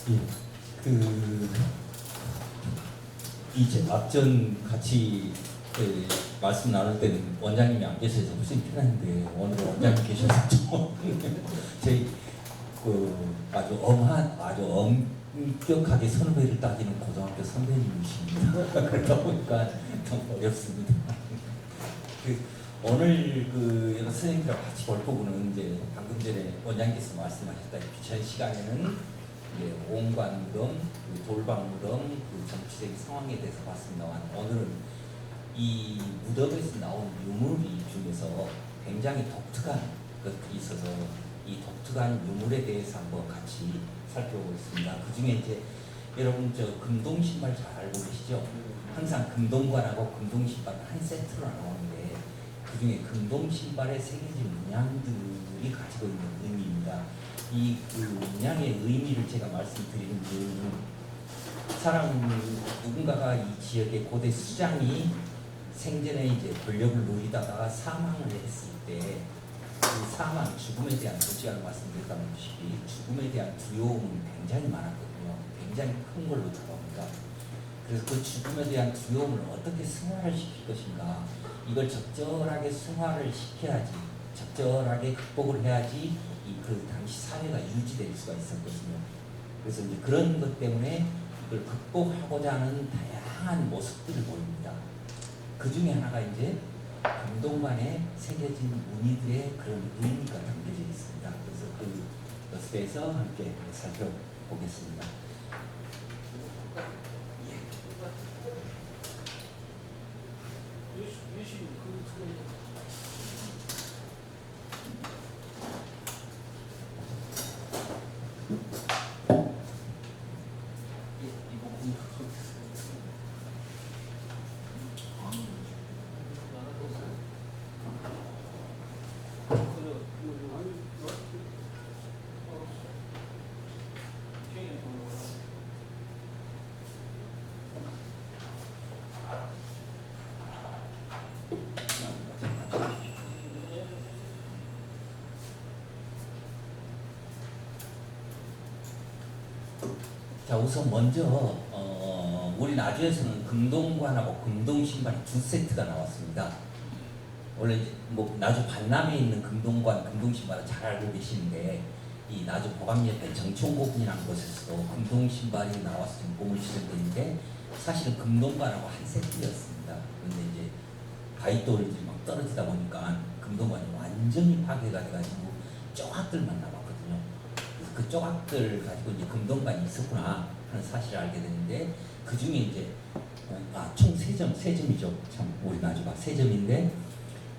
예, 그 이제 앞전 같이 말씀 나눌 때는 원장님이 안 계셔서 훨씬 편한데 오늘 원장님 계셔서 좀 저희 아주 엄격하게 선후배를 따지는 고등학교 선배님이십니다. 그러다 보니까 좀 어렵습니다. 오늘 여러 선생님들하고 같이 볼 부분은 이제 방금 전에 원장님께서 말씀하셨다시피 전 시간에는 온관무덤, 돌방무덤, 정치적인 상황에 대해서 봤습니다만 오늘은 이 무덤에서 나온 유물 중에서 굉장히 독특한 것들이 있어서 이 독특한 유물에 대해서 한번 같이 살펴보겠습니다. 그 중에 이제 여러분 금동 신발 잘 알고 계시죠? 항상 금동관하고 금동 신발 한 세트로 나오는데 그 중에 금동 신발에 새겨진 문양들이 가지고 있는 의미입니다. 이 문양의 의미를 제가 말씀드리는 이유는 누군가가 이 지역의 고대 수장이 생전에 이제 권력을 누리다가 사망을 했을 때 그 사망, 죽음에 대한 솔직하게 말씀드렸다시피 죽음에 대한 두려움은 굉장히 많았거든요. 굉장히 큰 걸로 다가옵니다. 그래서 그 죽음에 대한 두려움을 어떻게 승화를 시킬 것인가, 이걸 적절하게 승화를 시켜야지, 적절하게 극복을 해야지 그 당시 사회가 유지될 수가 있었거든요. 그래서 이제 그런 것 때문에 이걸 극복하고자 하는 다양한 모습들을 보입니다. 그 중에 하나가 이제 금동관에 새겨진 무늬들의 그런 의미가 담겨져 있습니다. 그래서 그것에 대해서 함께 살펴보겠습니다. 자, 우선 먼저 우리 나주에서는 금동관하고 금동신발이 두 세트가 나왔습니다. 원래 나주 반남에 있는 금동관, 금동신발은 잘 알고 계시는데 이 나주 보감 옆에 정촌고분이라는 곳에서도 금동신발이 나와서 지금 공을 시작되는데 사실은 금동관하고 한 세트였습니다. 그런데 이제 가위돌이 막 떨어지다 보니까 금동관이 완전히 파괴가 돼가지고 조각들만 남았거든요. 그래서 그 조각들 가지고 이제 금동관이 있었구나 하는 사실을 알게 되는데 그 중에 이제 총 3점이죠. 참 우리 나주가 3점인데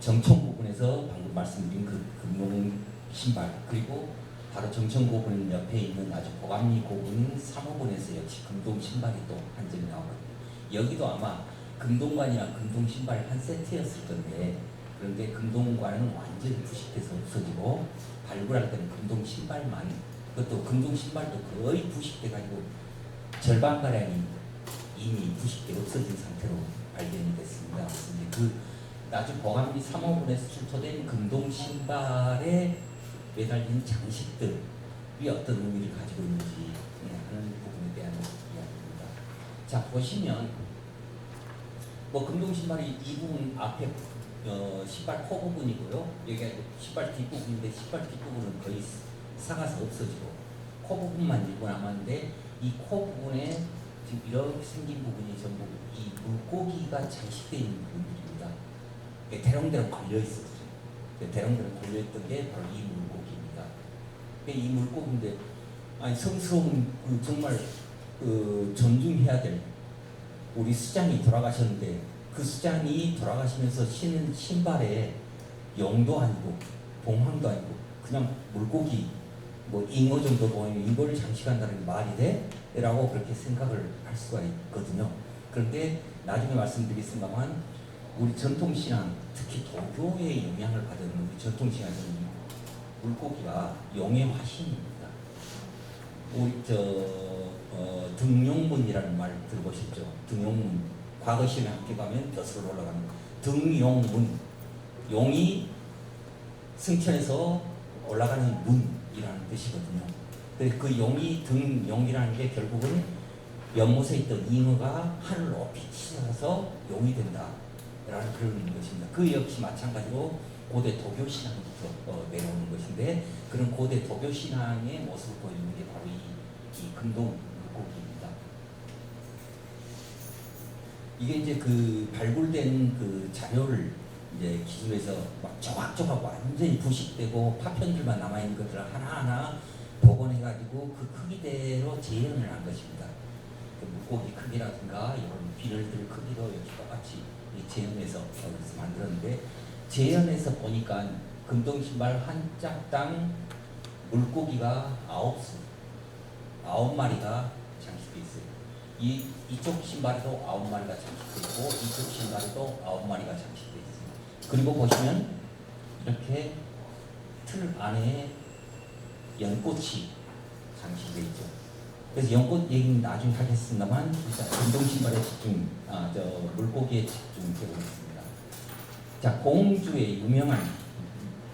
정청 부분에서 방금 말씀드린 그 금동 신발, 그리고 바로 정청 고분 옆에 있는 아주 보감리 고분 3호분에서 역시 금동 신발이 또 한 점이 나오거든요. 여기도 아마 금동관이랑 금동 신발이 한 세트였을 건데 그런데 금동관은 완전히 부식돼서 없어지고 발굴할 때는 금동 신발만, 그것도 금동 신발도 거의 부식돼 가지고 절반가량이 이미 부식돼 없어진 상태로 발견이 됐습니다. 그래서 이제 그 나주 보감리 3호분에서 출토된 금동 신발에 매달린 장식들이 어떤 의미를 가지고 있는지 하는 부분에 대한 이야기입니다. 자, 보시면 금동 신발이 이 부분 앞에 신발 코 부분이고요. 여기가 신발 뒷부분인데 신발 뒷부분은 거의 사가서 없어지고 코 부분만 일부 남았는데 이 코 부분에 지금 이렇게 생긴 부분이 전부 이 물고기가 장식되어 있는 부분들입니다. 대롱대롱 걸려 있었죠. 대롱대롱 걸려 있던 게 바로 이 물고기입니다. 이 물고기인데 성스러운 정말 존중해야 될 우리 수장이 돌아가셨는데 그 수장이 돌아가시면서 신은 신발에 용도 아니고 봉황도 아니고 그냥 물고기 잉어 정도 보이면 이거를 장식한다는 게 말이 돼? 라고 그렇게 생각을 할 수가 있거든요. 그런데 나중에 말씀드리겠습니다만 우리 전통신앙, 특히 도교의 영향을 받은 우리 전통신앙에서는 물고기가 용의 화신입니다. 우리 등용문이라는 말 들어보셨죠? 등용문. 과거 시험에 함께 가면 벼슬로 올라가는 등용문. 용이 승천해서 올라가는 문이라는 뜻이거든요. 그 용이 등 용이라는 게 결국은 연못에 있던 잉어가 하늘 높이 치솟아서 용이 된다라는 그런 것입니다. 그 역시 마찬가지로 고대 도교 신앙부터 내려오는 것인데 그런 고대 도교 신앙의 모습을 보이는 게 바로 이 금동 물고기입니다. 이게 이제 그 발굴된 그 자료를 이제 기술해서 막 조각조각 완전히 부식되고 파편들만 남아있는 것들을 하나하나 복원해가지고 그 크기대로 재현을 한 것입니다. 그 물고기 크기라든가 이런 비늘들 크기도 역시 똑같이 재현해서 만들었는데 재현해서 보니까 금동 신발 한 짝당 물고기가 9마리가 장식되어 있어요. 이쪽 신발에도 9마리가 장식되어 있고 이쪽 신발에도 9마리가 장식되어 있습니다. 그리고 보시면 이렇게 틀 안에 연꽃이 장식되어 있죠. 그래서 연꽃 얘기는 나중에 하겠습니다만 일단 금동 신발에 물고기에 집중해보겠습니다. 자, 공주의 유명한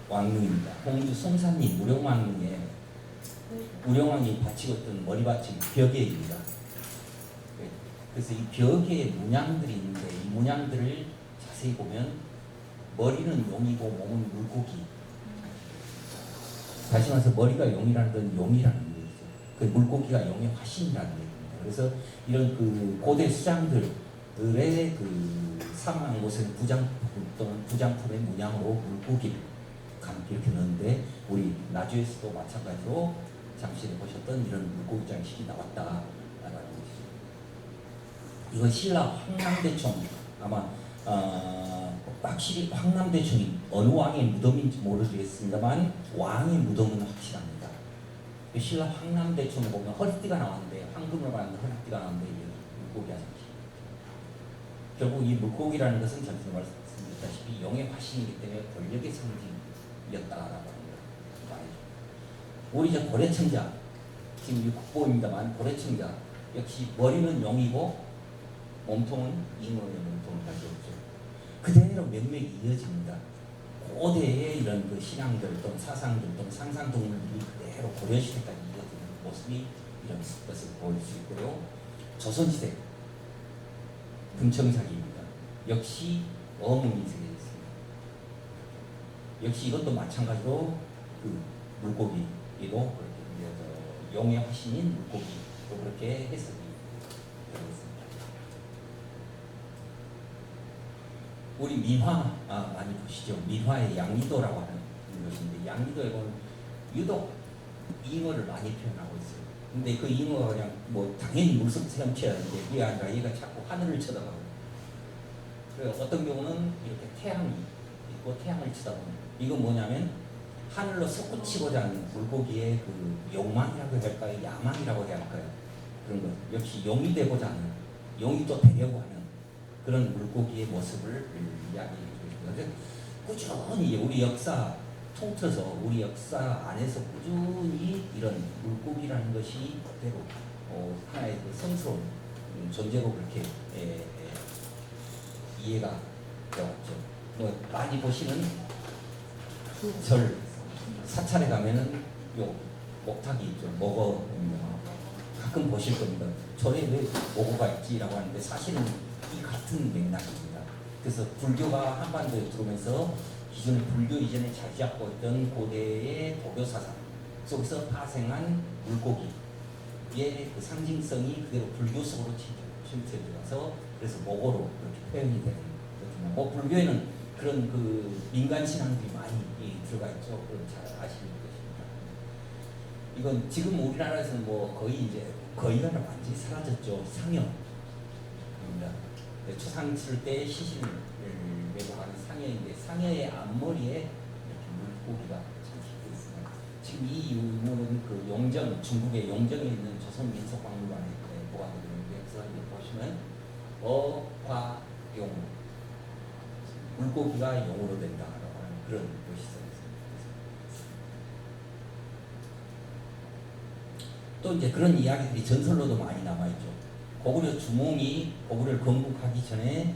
왕릉입니다. 공주 송산리 무령왕릉에 우령왕이 바치고 있던 머리받침 벽에입니다. 그래서 이 벽에 문양들이 있는데 이 문양들을 자세히 보면 머리는 용이고 몸은 물고기. 다시 말해서 머리가 용이라는 건 용이라는 얘기죠. 그 물고기가 용의 화신이라는 얘기입니다. 그래서 이런 그 고대 수장들의 그 사망한 곳은 부장품 또는 부장품의 문양으로 물고기를 이렇게 넣는데 우리 나주에서도 마찬가지로 장실에 보셨던 이런 물고기 장식이 나왔다라는 것이죠. 이건 신라 황남대총 아마 확실히 황남대총이 어느 왕의 무덤인지 모르겠습니다만 왕의 무덤은 확실합니다. 신라 황남대총을 보면 허리띠가 나왔는데 황금으로 만든 허리띠가 나왔는데 이게 물고기 장식. 결국 이 물고기라는 것은 전에 말씀드렸다시피 용의 화신이기 때문에 권력의 상징이었다라고 합니다. 우리 이제 고래청자 지금 이 국보입니다만 고래청자 역시 머리는 용이고 몸통은 잉어의 몸통을 가지고 있죠. 그대로 맥맥이 이어집니다. 고대의 이런 그 신앙들 또는 사상들 또는 상상동물들이 그대로 고려시대까지 이어지는 모습이 이런 것을 보일 수 있고요. 조선시대 금청사기입니다. 역시 어묵인색이 있습니다. 역시 이것도 마찬가지로 그 물고기로 용의 화신인 물고기로 그렇게 해석이 되고 있습니다. 우리 민화 많이 보시죠. 민화의 양리도라고 하는 것인데 양리도에 보면 유독 잉어를 많이 표현하고 있어요. 근데 그 잉어가 그냥 뭐 당연히 물속 헤엄쳐야 하는데 그게 아니라 얘가 자꾸 하늘을 쳐다봐요. 그래서 어떤 경우는 이렇게 태양이 있고 태양을 쳐다보는 이건 뭐냐면 하늘로 솟구치고자 하는 물고기의 그 욕망이라고 할까요? 야망이라고 해야 할까요? 그런 것 역시 용이 되고자 하는 용이 또 되려고 하는 그런 물고기의 모습을 이야기해 주십니다. 꾸준히 우리 역사 통틀어서 우리 역사 안에서 꾸준히 이런 물고기라는 것이 그대로 하나의 그 성스러운 존재로 그렇게 이해가 되었죠. 뭐 많이 보시는 절 사찰에 가면은 요 목탁이 있죠. 목어 가끔 보실 겁니다. 절에 왜 목어가 있지라고 하는데 사실은 이 같은 맥락입니다. 그래서 불교가 한반도에 들어오면서 기존의 불교 이전에 자리 잡고 있던 고대의 도교 사상 속에서 파생한 물고기의 그 상징성이 그대로 불교 속으로 침투해들어서 그래서 목어로 그렇게 표현이 되는 거거든요. 뭐 불교에는 그런 그 민간 신앙들이 많이 들어가 있죠. 그건 잘 아시는 것입니다. 이건 지금 우리나라에서는 뭐 거의가 완전히 사라졌죠. 상여입니다. 초상 칠 때 시신을 메고 하는 상여인데 상여의 앞머리에 이렇게 물고기가 장식되어 있습니다. 지금 이 유물은 그 용정, 중국의 용정에 있는 조선민속박물관에 보관되어 있는데 그래서 보시면 어화용 물고기가 용으로 된다라고 하는 그런 것이 있습니다. 또 이제 그런 이야기들이 전설로도 많이 남아있죠. 고구려 주몽이 고구려를 건국하기 전에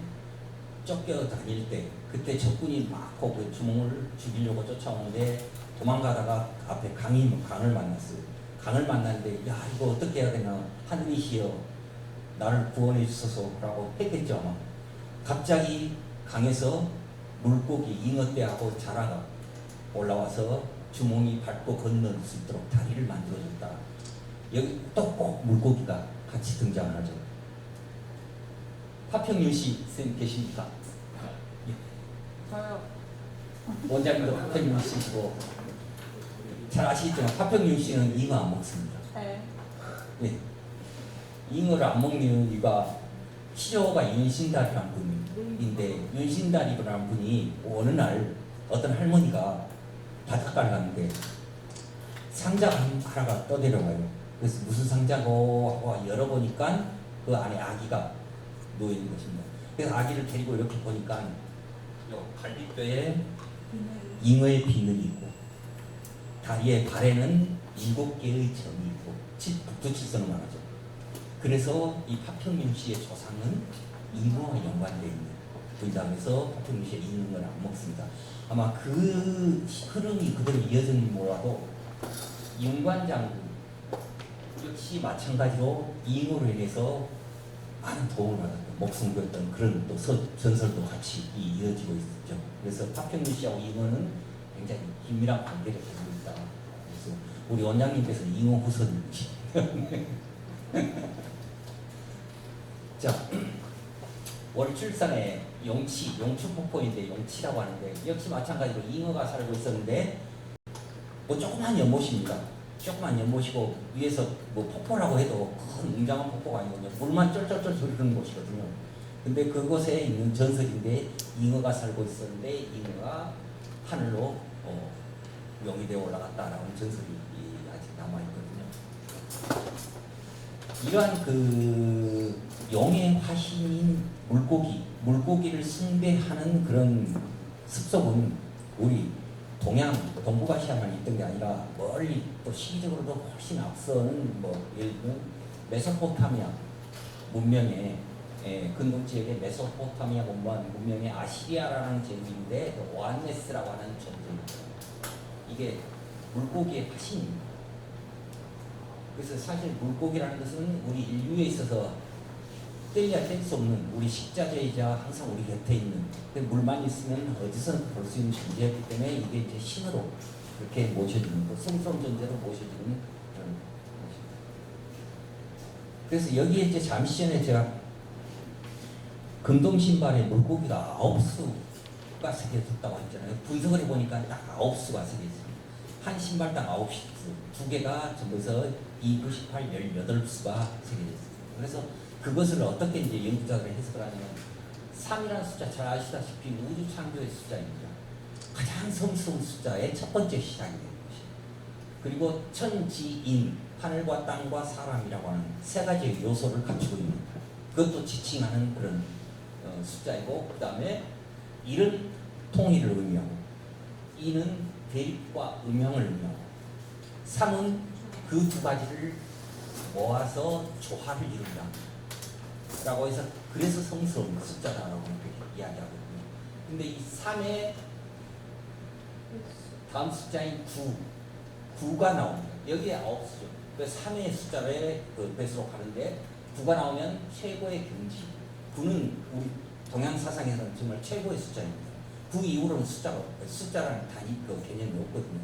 쫓겨다닐 때 그때 적군이 많고 주몽을 죽이려고 쫓아오는데 도망가다가 앞에 강을 만났어요. 강을 만났는데 야 이거 어떻게 해야 되나 하느니시여 나를 구원해 주소서라고 했겠죠 아마. 갑자기 강에서 물고기 잉어떼하고 자라가 올라와서 주몽이 밟고 건널 수 있도록 다리를 만들어줬다. 여기 또 꼭 물고기가 같이 등장을 하죠. 파평윤 씨 선생님 계십니까? 저요. 원장님도 파평윤 씨시고 잘 아시겠지만 파평윤 씨는 잉어 안 먹습니다. 네. 예. 잉어를 안 먹는 이유가 시조가 윤신달이라는 분인데 윤신달이라는 분이 어느 날 어떤 할머니가 바닷가를 갔는데 상자가 하나가 떠내려와요. 그래서 무슨 상자고 하고 열어보니까 그 안에 아기가 놓여있는 것입니다. 그래서 아기를 데리고 이렇게 보니까 요 갈비뼈에 잉어의 비늘이 있고 다리에 발에는 7개의 점이 있고 북두칠성을 말하죠. 그래서 이 파평윤 씨의 조상은 잉어와 연관되어 있는 분이다. 그래서 파평윤 씨의 잉어를 안 먹습니다. 아마 그 흐름이 그대로 이어졌는지 몰라도 윤관장 역시 마찬가지로 잉어로 인해서 많은 도움을 받았던 목숨 걸었던 그런 또 전설도 같이 이어지고 있죠. 그래서 파평윤 씨하고 잉어는 굉장히 긴밀한 관계를 가지고 있다. 그래서 우리 원장님께서 잉어 후손이시. 자, 월출산에 용추폭포인데 용치라고 하는데 역시 마찬가지로 잉어가 살고 있었는데 뭐 조그만 연못입니다. 조그만 연못이고 위에서 뭐 폭포라고 해도 큰 웅장한 폭포가 아니거든요. 물만 쩔쩔쩔 흐르는 곳이거든요. 근데 그곳에 있는 전설인데 잉어가 살고 있었는데 잉어가 하늘로 용이 되어 올라갔다라는 전설이 아직 남아있거든요. 이러한 그 용의 화신인 물고기를 숭배하는 그런 습성은 우리 동북아시아만 있던 게 아니라 멀리 또 시기적으로도 훨씬 앞서는 뭐 예를 들면 메소포타미아 문명의 근동 지역의 메소포타미아 문명의 아시리아라는 제국인데 오안네스라고 하는 존재입니다. 이게 물고기의 화신입니다. 그래서 사실 물고기라는 것은 우리 인류에 있어서 뗄래야 뗄 수 없는 우리 식자재이자 항상 우리 곁에 있는 물만 있으면 어디서나 볼 수 있는 존재였기 때문에 이게 이제 신으로 그렇게 모셔지는 성스러운 존재로 모셔지는 그런 것입니다. 그래서 여기에 이제 잠시 전에 제가 금동신발에 물고기가 9수가 새겨졌다고 했잖아요. 분석을 해보니까 딱 9수가 새겨졌습니다. 한 신발당 9수, 2개가 전부에서 2, 9, 18, 18수가 새겨졌습니다. 그래서 그것을 어떻게 이제 연구자들이 해석을 하냐면 3이라는 숫자 잘 아시다시피 우주 창조의 숫자입니다. 가장 성스러운 숫자의 첫 번째 시작이 되는 것입니다. 그리고 천지인, 하늘과 땅과 사람이라고 하는 세 가지의 요소를 갖추고 있는 그것도 지칭하는 그런 숫자이고 그 다음에 1은 통일을 의미하고 2는 대립과 음양을 의미하고 3은 그 두 가지를 모아서 조화를 이룬다 라고 해서 그래서 성스러운 숫자다라고 그렇게 이야기하거든요. 근데 이 3의 다음 숫자인 9가 나옵니다. 여기에 9수죠. 그래서 3의 숫자를 그 배수로 가는데 9가 나오면 최고의 경지. 9는 우리 동양 사상에서는 정말 최고의 숫자입니다. 9 이후로는 숫자라는 단위 그 개념이 없거든요.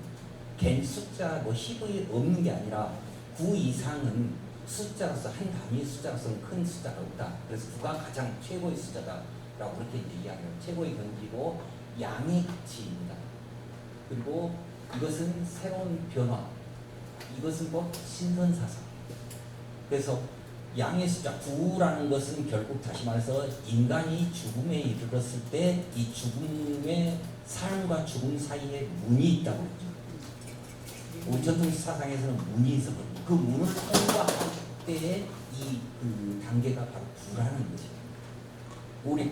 숫자 뭐 희의 없는 게 아니라 9 이상은 숫자로서 한 단위의 숫자로서는 큰 숫자가 없다. 그래서 9가 가장 최고의 숫자다라고 그렇게 이제 이야기해요. 최고의 경지고 양의 가치입니다. 그리고 이것은 새로운 변화. 이것은 뭐 신선사상. 그래서 양의 숫자 9라는 것은 결국 다시 말해서 인간이 죽음에 이르렀을 때 이 죽음의 삶과 죽음 사이에 문이 있다고 했죠. 우리 전통 사상에서는 문이 있었거든요. 그 문을 통과할 때의 그 단계가 바로 9라는 것입니다. 우리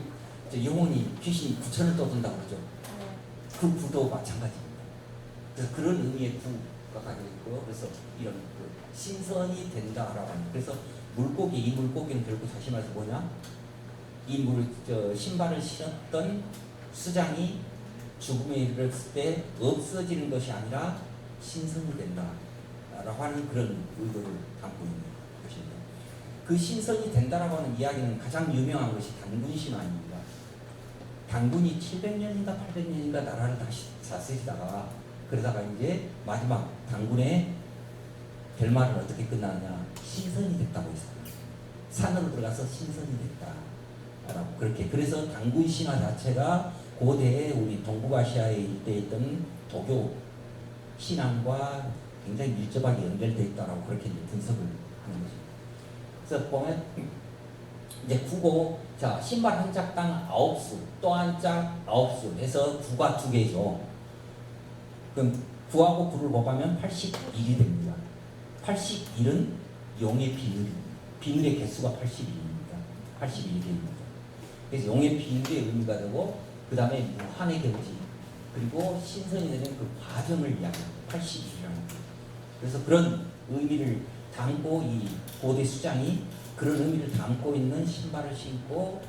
영혼이 귀신이 9천을 떠든다고 그러죠. 그 9도 마찬가지입니다. 그래서 그런 의미의 9가 가지고 있고요. 그래서 이런 그 신선이 된다라고 합니다. 그래서 이 물고기는 결국 다시 말해서 뭐냐? 신발을 신었던 수장이 죽음에 이르렀을 때 없어지는 것이 아니라 신선이 된다 라고 하는 그런 의도를 담고 있는 것입니다. 그 신선이 된다라고 하는 이야기는 가장 유명한 것이 단군 신화입니다. 단군이 700년인가 800년인가 나라를 다시 다스리다가 그러다가 이제 마지막 단군의 결말은 어떻게 끝나느냐, 신선이 됐다고 했어요. 산으로 들어가서 신선이 됐다라고 그렇게. 그래서 단군 신화 자체가 고대에 우리 동북아시아에 일대에 있던 도교 신앙과 굉장히 밀접하게 연결되어 있다라고 그렇게 이제 분석을 하는 것입니다. 그래서 보면 이제 구고, 자, 신발 한 짝당 9수, 또 한 짝 9수 해서 9가 2개죠. 그럼 9하고 9를 곱하면 81이 됩니다. 81은 용의 비율입니다. 비율의 개수가 81입니다. 81개입니다. 그래서 용의 비율의 의미가 되고, 그 다음에 무한의 경지, 그리고 신선이 되는 그 과정을 이야기합니다. 81이라는 거. 그래서 그런 의미를 담고 이 고대 수장이 그런 의미를 담고 있는 신발을 신고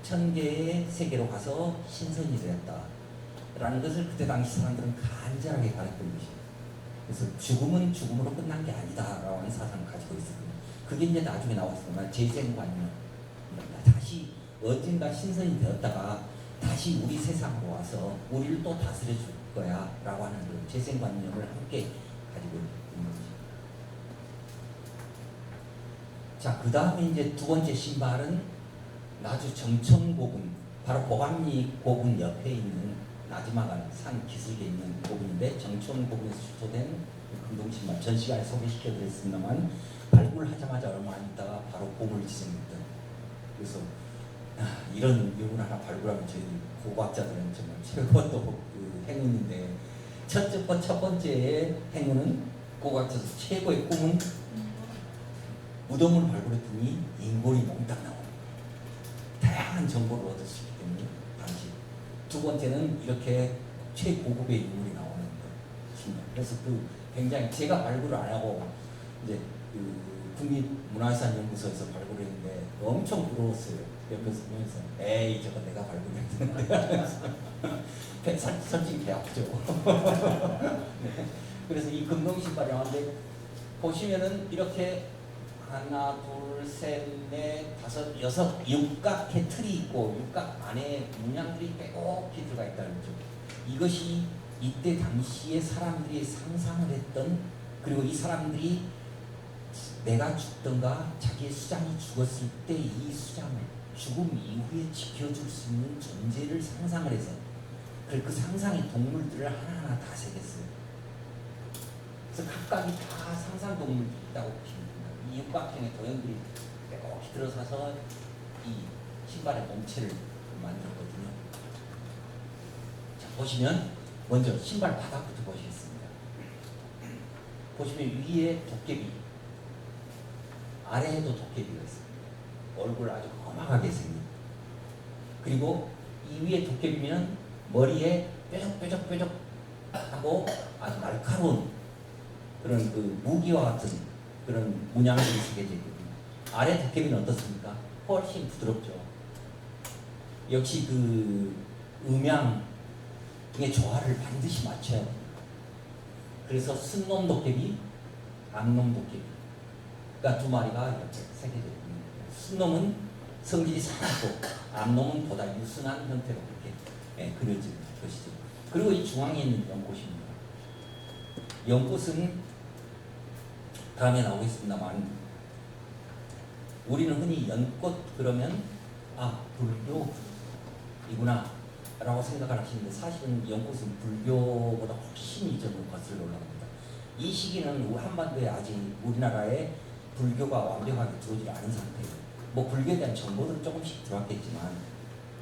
1000개의 세계로 가서 신선이 되었다라는 것을 그때 당시 사람들은 간절하게 바랬던 것입니다. 그래서 죽음은 죽음으로 끝난 게 아니다라고 하는 사상을 가지고 있었거든요. 그게 이제 나중에 나왔습니다. 재생관념. 다시 언젠가 신선이 되었다가 다시 우리 세상으로 와서 우리를 또 다스려 줄 거야 라고 하는 그 재생관념을 함께 가지고 있는 거죠. 자, 그 다음에 이제 두 번째 신발은 나주 정천고군, 바로 고감리 고군 옆에 있는 나지막한 산 기슭에 있는 고군인데, 정천고군에서 출토된 금동신발, 전 시간에 소개시켜 드렸습니다만 발굴하자마자 얼마 안 있다가 바로 보물 지정입니다. 그래서 이런 유물 하나 발굴하면 저희 고고학자들은 정말 최고도 그 행운인데, 첫 번째 행운은 고고학자들 최고의 꿈은 무덤을 발굴했더니 인골이 몽땅 나옵니다. 다양한 정보를 얻을 수 있기 때문에 당시. 두 번째는 이렇게 최고급의 인물이 나오는 것입니다. 그래서 그 굉장히 제가 발굴을 안 하고 이제 그 국립문화유산연구소에서 발굴했는데 엄청 부러웠어요. 옆에서 보면서 에이 저거 내가 발굴했는데 솔직히 배 아프죠. 네. 그래서 이 금동신발이 나왔는데 보시면은 이렇게 하나, 둘, 셋, 넷, 다섯, 여섯 육각의 틀이 있고 육각 안에 문양들이 빼곡히 들어가 있다는 거죠. 이것이 이때 당시에 사람들이 상상을 했던, 그리고 이 사람들이 내가 죽던가 자기의 수장이 죽었을 때 이 수장을 죽음 이후에 지켜줄 수 있는 존재를 상상을 해서 그 상상의 동물들을 하나하나 다 새겼어요. 그래서 각각이 다 상상 동물이 있다고 보시면 됩니다. 이 육각형의 도형들이 빼곡히 들어서서 이 신발의 몸체를 만들었거든요. 자, 보시면 먼저 신발 바닥부터 보시겠습니다. 보시면 위에 도깨비, 아래에도 도깨비가 있습니다. 얼굴 아주 험악하게 생긴. 그리고 이 위에 도깨비면 머리에 뾰족뾰족 하고 아주 날카로운 그런 그 무기와 같은 그런 문양들이 새겨져 있거든요. 아래 도깨비는 어떻습니까? 훨씬 부드럽죠. 역시 그 음양의 조화를 반드시 맞춰야 합니다. 그래서 순놈 도깨비, 암놈 도깨비가 두 마리가 이렇게 새겨져 있거든요. 순놈은 성질이 사납고 암놈은 보다 유순한 형태로 그렇게 그려진 것이죠. 그리고 이 중앙에 있는 연꽃입니다. 연꽃은 다음에 나오겠습니다만, 우리는 흔히 연꽃 그러면 불교이구나 라고 생각을 하시는데, 사실은 연꽃은 불교보다 훨씬 이전으로 거슬러 올라갑니다. 이 시기는 한반도에 아직 우리나라에 불교가 완벽하게 들어오지 않은 상태예요. 뭐 불교에 대한 정보들은 조금씩 들어왔겠지만,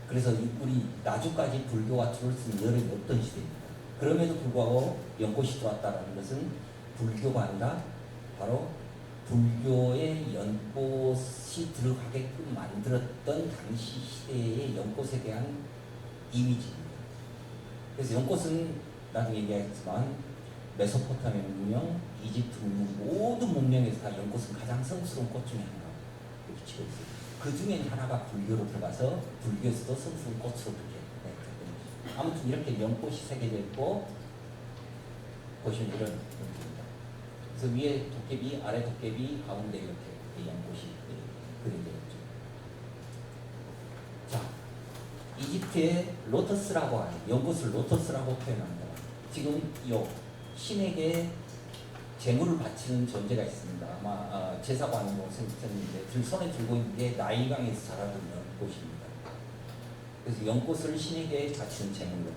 그래서 우리 나주까지 불교가 들어올 수 있는 여력이 없던 시대입니다. 그럼에도 불구하고 연꽃이 들어왔다는 것은 불교가 아니라 바로 불교의 연꽃이 들어가게끔 만들었던 당시 시대의 연꽃에 대한 이미지입니다. 그래서 연꽃은 나중에 얘기하겠지만 메소포타미아 문명, 이집트 문명, 모든 문명에서 다 연꽃은 가장 성스러운 꽃 중에 하나라고 이렇게 치고 있어요. 그 중에 하나가 불교로 들어가서 불교에서도 성스러운 꽃으로 그렇게 됐던 거죠. 아무튼 이렇게 연꽃이 새겨져 있고, 보시면 이런 것입니다. 그래서 위에 도깨비, 아래 도깨비, 가운데 이렇게 연꽃이 그려져 있죠. 자, 이집트의 로터스라고 하는 연꽃을 로터스라고 표현합니다. 지금 요 신에게 재물을 바치는 존재가 있습니다. 아마 제사관으로 생겼는데 손에 들고 있는 게 나일강에서 자라는 연꽃입니다. 그래서 연꽃을 신에게 바치는 제물로.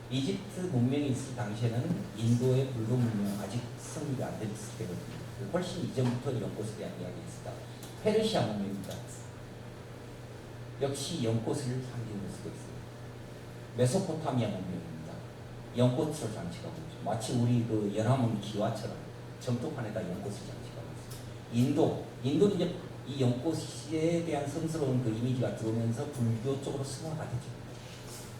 이집트 문명이 있을 당시에는 인도의 불교 문명 아직 성립이 안 됐을 때거든요. 훨씬 이전부터 연꽃에 대한 이야기가 있었다. 페르시아 문명입니다. 역시 연꽃을 상징으로 쓰고 있어요. 메소포타미아 문명입니다. 연꽃을 장식하고 있죠. 마치 우리 그 연화문 기와처럼 점토판에다 연꽃을 장식하고 있어요. 인도는 이제 이 연꽃에 대한 성스러운 그 이미지가 들어오면서 불교 쪽으로 승화가 되죠.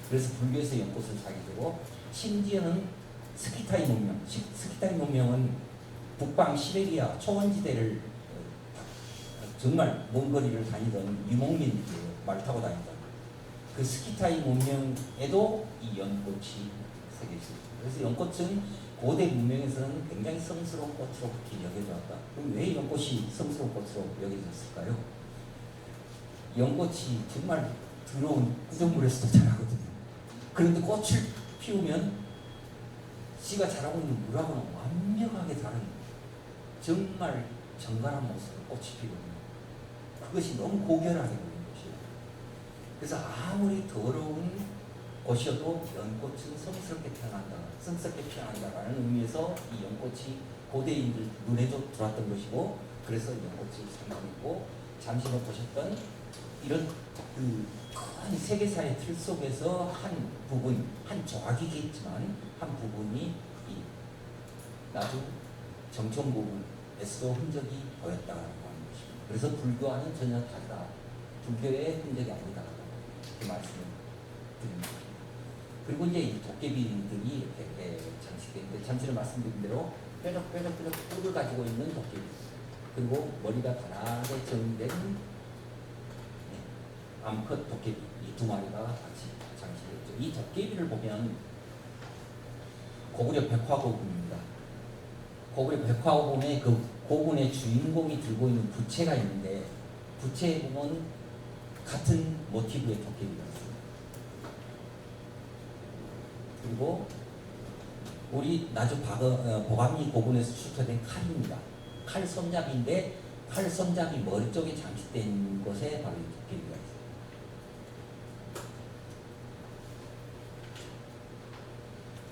그래서 불교에서 연꽃을 사게 되고, 심지어는 스키타이 문명, 스키타이 문명은 북방 시베리아 초원지대를 정말 먼 거리를 다니던 유목민들이에요. 말 타고 다니던. 그 스키타이 문명에도 이 연꽃이 새겨 있습니다. 그래서 연꽃은 고대 문명에서는 굉장히 성스러운 꽃으로 그렇게 여겨져 왔다. 그럼 왜 연꽃이 성스러운 꽃으로 여겨졌을까요? 연꽃이 정말 더러운 구정물에서도 자라거든요. 그런데 꽃을 피우면 씨가 자라고 있는 물하고는 완벽하게 다른 정말 정갈한 모습으로 꽃이 피거든요. 그것이 너무 고결하게 보이는 것이에요. 그래서 아무리 더러운 꽃이어도 연꽃은 성스럽게 태어난다, 성스럽게 피어난다라는 의미에서 이 연꽃이 고대인들 눈에도 들어왔던 것이고, 그래서 연꽃을 상징했고, 잠시 전 보셨던 이런 큰 세계사의 틀 속에서 한 부분, 한 조각이겠지만 한 부분이 이 나중 정청 부분에서도 흔적이 보였다고 하는 것입니다. 그래서 불교와는 전혀 다르다. 불교의 흔적이 아니다. 그 말씀을 드립니다. 그리고 이제 이 도깨비들이 이렇게 장식되어 있는데, 잠시 전에 말씀드린 대로 뾰족뾰족 뿔을 가지고 있는 도깨비, 그리고 머리가 가늘게 정된 암컷 도깨비, 이 두 마리가 같이 장식되어 있죠. 이 도깨비를 보면 고구려 백화고군입니다. 고구려 백화고군의 그 고군의 주인공이 들고 있는 부채가 있는데, 부채에 보면 같은 모티브의 도깨비가 있어요. 그리고 우리 나주 보감리 고군에서 출토된 칼입니다. 칼 손잡이인데, 칼 손잡이 머리 쪽에 장식된 곳에 바로 이 도깨비가 있어요.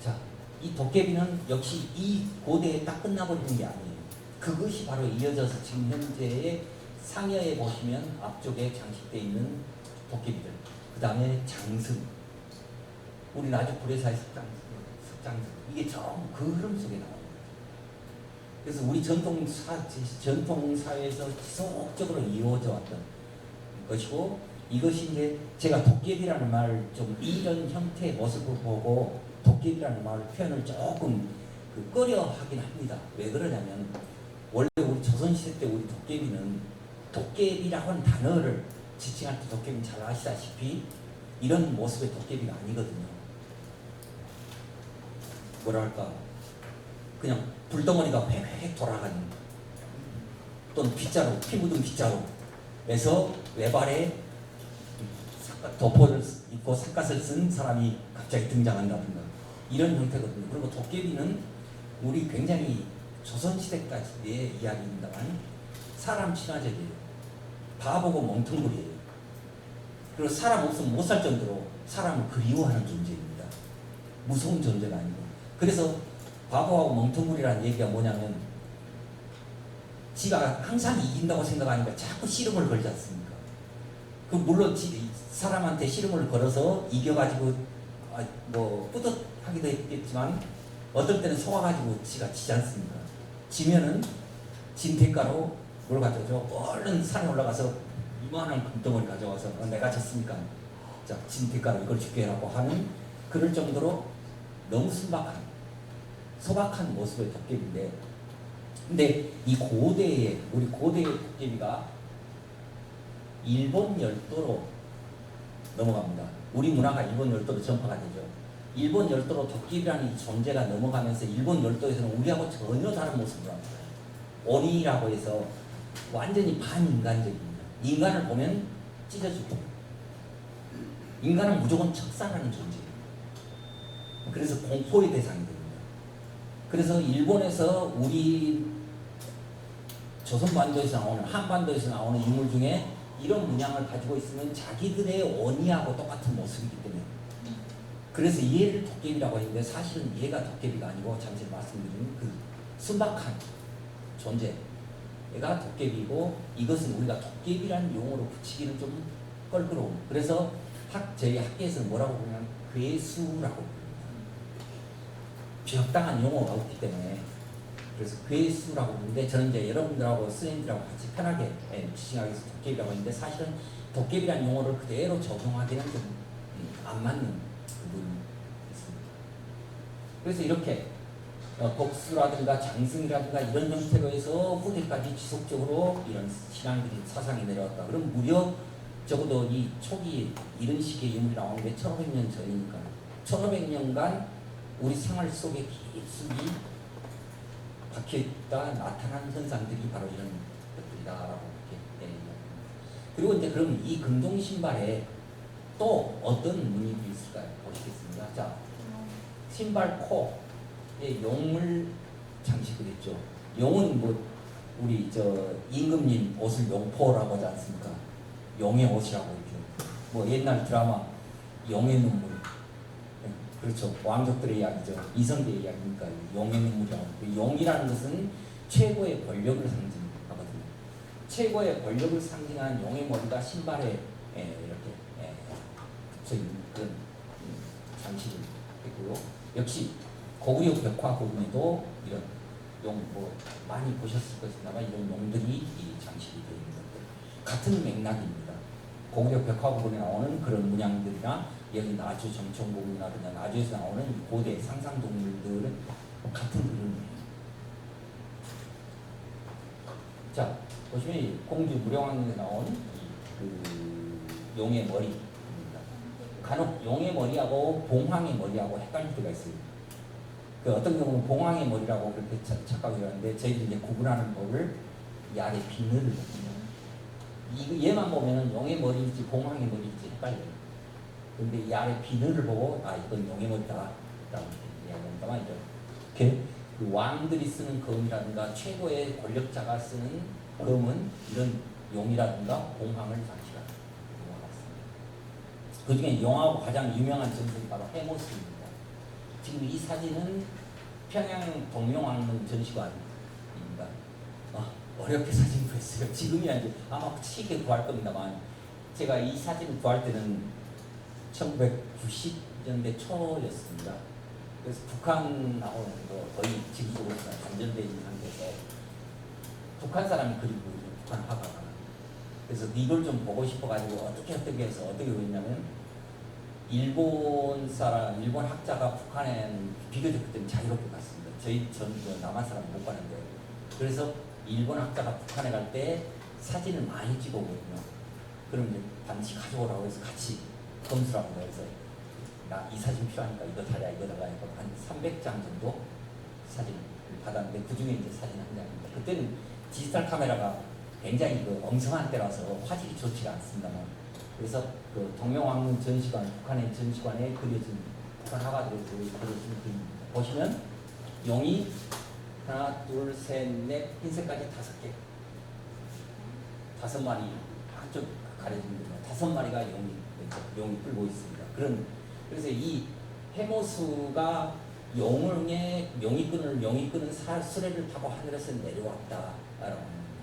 자, 이 도깨비는 역시 이 고대에 딱 끝나버리는 게 아니에요. 그것이 바로 이어져서 지금 현재의 상여에 보시면 앞쪽에 장식되어 있는 도깨비들, 그 다음에 장승, 우리 나주 불회사의 석장승, 이게 전부 그 흐름 속에 나옵니다. 그래서 우리 전통사회에서 지속적으로 이루어져 왔던 것이고, 이것이 이제 제가 도깨비라는 말을 좀 이런 형태의 모습을 보고 도깨비라는 말을 표현을 조금 꺼려 하긴 합니다. 왜 그러냐면, 원래 우리 조선시대 때 우리 도깨비는, 도깨비라고 하는 단어를 지칭할 때 도깨비는 잘 아시다시피 이런 모습의 도깨비가 아니거든요. 뭐랄까, 그냥 불덩어리가 획획 돌아가는, 또는 빗자루, 피 묻은 빗자루에서 외발에 도포를 입고 삿갓을 쓴 사람이 갑자기 등장한다든가 이런 형태거든요. 그리고 도깨비는 우리 굉장히 조선시대까지의 이야기입니다만 사람 친화적이에요. 바보고 멍텅구리예요. 그리고 사람 없으면 못 살 정도로 사람을 그리워하는 존재입니다. 무서운 존재가 아니고. 그래서 바보하고 멍텅구리라는 얘기가 뭐냐면, 지가 항상 이긴다고 생각하니까 자꾸 씨름을 걸지 않습니까? 그 물론 사람한테 씨름을 걸어서 이겨가지고 뭐 뿌듯하기도 했겠지만, 어떨 때는 속아가지고 지가 지지 않습니까? 지면은 진 대가로 뭘 가져오죠? 얼른 산에 올라가서 이만한 금덩어리 가져와서 내가 졌으니까 자, 진 대가로 이걸 줄게 라고 하는, 그럴 정도로 너무 소박한 모습의 도깨비인데, 근데 이 고대의, 우리 고대의 도깨비가 일본 열도로 넘어갑니다. 우리 문화가 일본 열도로 전파가 되죠. 일본 열도로 도깨비라는 이 존재가 넘어가면서 일본 열도에서는 우리하고 전혀 다른 모습을 합니다. 원이라고 해서 완전히 반인간적입니다. 인간을 보면 찢어지고 인간은 무조건 척사하는 존재예요. 그래서 공포의 대상이 됩니다. 그래서 일본에서 우리 조선반도에서 나오는 한반도에서 나오는 인물 중에 이런 문양을 가지고 있으면 자기들의 원이하고 똑같은 모습이기 때문에 그래서 얘를 도깨비라고 했는데 사실은 얘가 도깨비가 아니고 잠시 말씀드린 그 순박한 존재 얘가 도깨비고 이것은 우리가 도깨비라는 용어로 붙이기는 좀 껄끄러움. 그래서 저희 학계에서는 뭐라고 부르냐면 괴수라고 부릅니다. 적당한 용어가 없기 때문에 그래서 괴수라고 부르는데 저는 이제 여러분들하고 선생님들하고 같이 편하게 지칭하기 위해서 도깨비라고 했는데 사실은 도깨비라는 용어를 그대로 적용하기는 좀 안 맞는 부분이 있습니다. 그래서 이렇게 복수라든가 장승이라든가 이런 형태로 해서 후대까지 지속적으로 이런 신앙들이 사상이 내려왔다. 그럼 무려 적어도 이 초기 이런 식의 인물이 나오는 게 1500년 전이니까 1500년간 우리 생활 속에 깊숙이 박혀있다 나타난 현상들이 바로 이런 것들이다라고 이렇게 그리고 이제 그럼 이 금동 신발에 또 어떤 무늬들이 있을까요? 보시겠습니다. 자, 신발 코에 용을 장식을 했죠. 용은 뭐 우리 임금님 옷을 용포라고 하지 않습니까? 용의 옷이라고 했죠. 뭐 옛날 드라마 용의 눈물 그렇죠. 왕족들의 이야기죠. 이성계의 이야기니까 용의 눈물이라고. 용이라는 것은 최고의 권력을 상징하거든요. 최고의 권력을 상징하는 용의 머리가 신발에 이렇게 붙여있는 그런 장식을 했고요. 역시 고구려 벽화 부분에도 이런 용 뭐 많이 보셨을 것입니다만 이런 용들이 이 장식이 되어 있는 것들 같은 맥락입니다. 고구려 벽화 부분에 나오는 그런 문양들이나 여기 나주 정천공이나 그냥 나주에서 나오는 고대 상상동물들은 같은 그림이에요. 자 보시면 공주 무령왕릉에 나온 그 용의 머리입니다. 간혹 용의 머리하고 봉황의 머리하고 헷갈릴 때가 있어요. 그 어떤 경우는 봉황의 머리라고 그렇게 착각을 하는데 저희들이 이제 구분하는 법을 이 아래 비늘을 봅니다. 얘만 보면은 용의 머리인지 봉황의 머리인지 헷갈려요. 근데 이 아래 비늘을 보고 아 이건 용의 머리다 라고 이야기합니다만 이렇게 그 왕들이 쓰는 검이라든가 최고의 권력자가 쓰는 검은 이런 용이라든가 봉황을 장식하는 경우가 많습니다. 그 중에 용하고 가장 유명한 전설이 바로 해모스입니다. 지금 이 사진은 평양 동명왕릉 전시관입니다. 어렵게 사진 구했어요. 지금이야 이제 아마 쉽게 구할 겁니다만 제가 이 사진을 구할 때는 1990년대 초였습니다. 그래서 북한하고 거의 지리적으로 단절되어 있는 상태에서 북한 사람이 그리고 북한 화가가 그래서 이걸 좀 보고 싶어가지고 어떻게 해서 어떻게 그랬냐면 일본 학자가 북한에는 비교적 그때는 자유롭게 갔습니다. 전 남한 사람 못 가는데 그래서 일본 학자가 북한에 갈 때 사진을 많이 찍어오거든요. 그럼 이제 반드시 가져오라고 해서 같이 검수라고 해서 나 이 사진 필요하니까 이거 달라 해서 한 300장 정도 사진을 받았는데 그 중에 이제 사진 한 장입니다. 그때는 디지털 카메라가 굉장히 엉성한 때라서 화질이 좋지가 않습니다만 그래서 그 동명왕릉 전시관 북한의 전시관에 그려진 북한 화가들의 그려진 그림입니다. 보시면 용이 하나 둘 셋 넷 흰색까지 5개 5마리 한쪽 가려진 거 5마리가 용이 끌고 있습니다. 그래서 이 해모수가 용이 끄는 수레를 타고 하늘에서 내려왔다.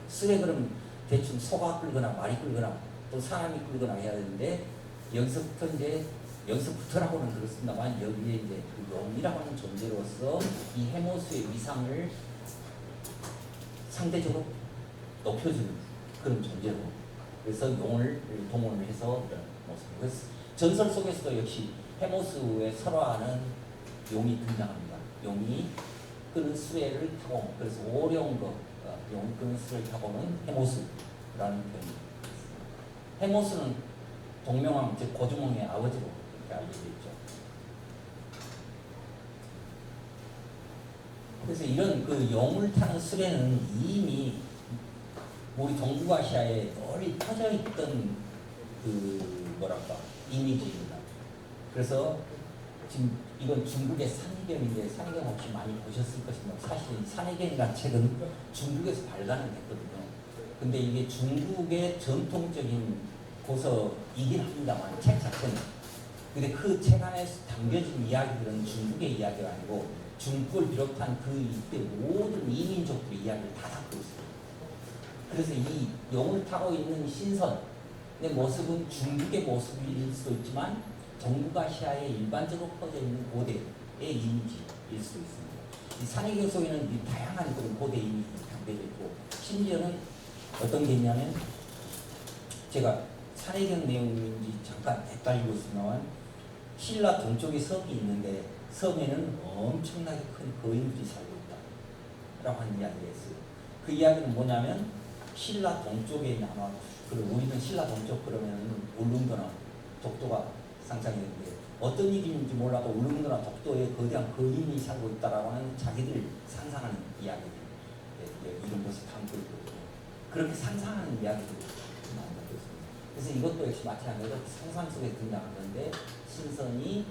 수레 그럼 대충 소가 끌거나 말이 끌거나 또 사람이 끌거나 해야 되는데 여기서부터라고는 그렇습니다만 여기에 이제 그 용이라고 하는 존재로서 이 해모수의 위상을 상대적으로 높여주는 그런 존재로 그래서 용을 동원을 해서 이런 모습. 전설 속에서도 역시 해모수의 설화하는 용이 등장합니다. 용이 끄는 수레를 타고 그래서 어려운 용이 끄는 수레를 타고는 해모수라는 표현이 있습니다. 해모수는 동명왕 즉 고주몽의 아버지로 이렇게 알려져 있죠. 그래서 이런 그 용을 타는 수레는 이미 우리 동북아시아에 널리 퍼져 있던 그 뭐랄까 이미지입니다. 그래서 지금 이건 중국의 산해경인데 산해경 혹시 많이 보셨을 것입니다. 사실 산해경이라는 책은 중국에서 발간을 했거든요. 근데 이게 중국의 전통적인 고서이긴 합니다만 책 자체는 근데 그 책 안에 담겨진 이야기들은 중국의 이야기가 아니고 중국을 비롯한 그 이때 모든 이민족들의 이야기를 다 담고 있어요. 그래서 이 용을 타고 있는 신선의 모습은 중국의 모습일 수도 있지만 동북아시아에 일반적으로 퍼져 있는 고대의 이미지일 수도 있습니다. 이 산해경 속에는 이 다양한 그런 고대 이미지가 담겨져 있고 심지어는 어떤 게 있냐면 제가 산해경 내용인지 잠깐 헷갈리고 있으면 신라 동쪽에 섬이 있는데 섬에는 엄청나게 큰 거인들이 살고 있다라고 하는 이야기가 있어요. 그 이야기는 뭐냐면 신라 동쪽에 있는 아마 우리는 신라 동쪽 그러면 울릉도나 독도가 상상이 되는데 어떤 일인지 몰라도 울릉도나 독도에 거대한 거인이 살고 있다라고 하는 자기들 상상하는 이야기들 이런 것을 담고 있거든요. 그렇게 상상하는 이야기들이 나오고 있습니다. 그래서 이것도 역시 마찬가지로 상상 속에 등장하는데 신선이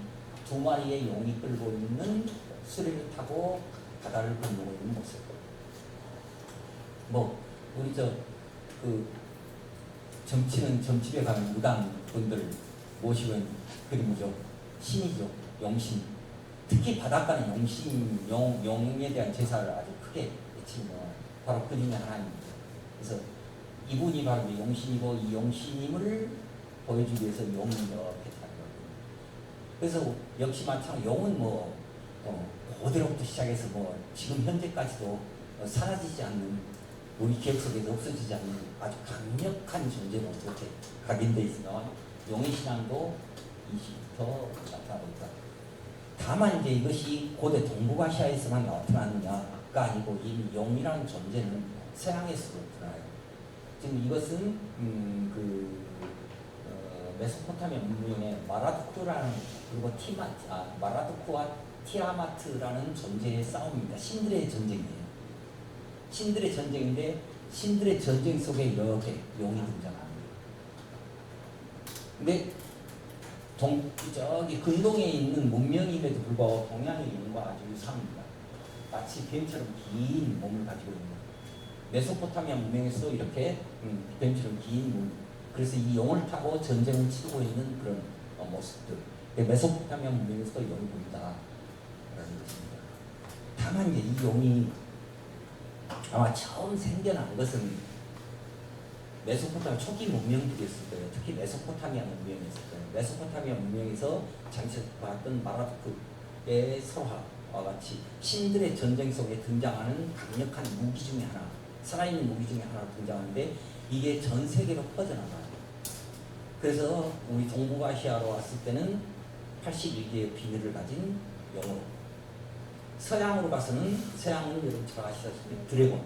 두 마리의 용이 끌고 있는 수레를 타고 바다를 건너고 있는 모습. 뭐 우리 그 정치는 점집에 가면 무당 분들 모시는 그림이죠. 신이죠. 용신. 특히 바닷가는 용신, 용에 대한 제사를 아주 크게 외치는 바로 그 중에 하나입니다. 그래서 이분이 바로 용신이고 이 용신임을 보여주기 위해서 용을 이렇게 타는 거거든요. 그래서 역시 마찬가지로 용은 뭐 고대로부터 시작해서 뭐 지금 현재까지도 사라지지 않는 우리 기억 속에서 없어지지 않는 아주 강력한 존재로 그렇게 각인되어 있으면 용의 신앙도 이시부터 나타나고 있다. 다만 이제 이것이 고대 동북아시아에서만 나타나느냐가 아니고 이미 용이라는 존재는 서양에서도 나타나요. 지금 이것은 메소포타미아 문명의 마라두쿠라는 그리고 마라두쿠와 티아마트라는 존재의 싸움입니다. 신들의 전쟁이에요. 신들의 전쟁인데 신들의 전쟁 속에 이렇게 용이 등장합니다. 근데 저기 근동에 있는 문명임에도 불구하고 동양의 용과 아주 유사합니다. 마치 뱀처럼 긴 몸을 가지고 있는 메소포타미아 문명에서 이렇게 뱀처럼 긴 몸. 그래서 이 용을 타고 전쟁을 치르고 있는 그런 모습들. 메소포타미아 문명에서도 용이 보인다라는 것입니다. 다만 이제 이 용이 아마 처음 생겨난 것은 메소포타미아 초기 문명들이었을 거예요. 특히 메소포타미아 문명이었을 거예요. 메소포타미아 문명에서 장치받았던 마라두쿠의 설화와 같이 신들의 전쟁 속에 등장하는 강력한 무기 중에 하나, 살아있는 무기 중에 하나로 등장하는데 이게 전 세계로 퍼져나가요. 그래서 우리 동북아시아로 왔을 때는 81개의 비밀을 가진 용어로, 서양으로 가서는 서양은 여러분 잘 아시다시피 드래곤.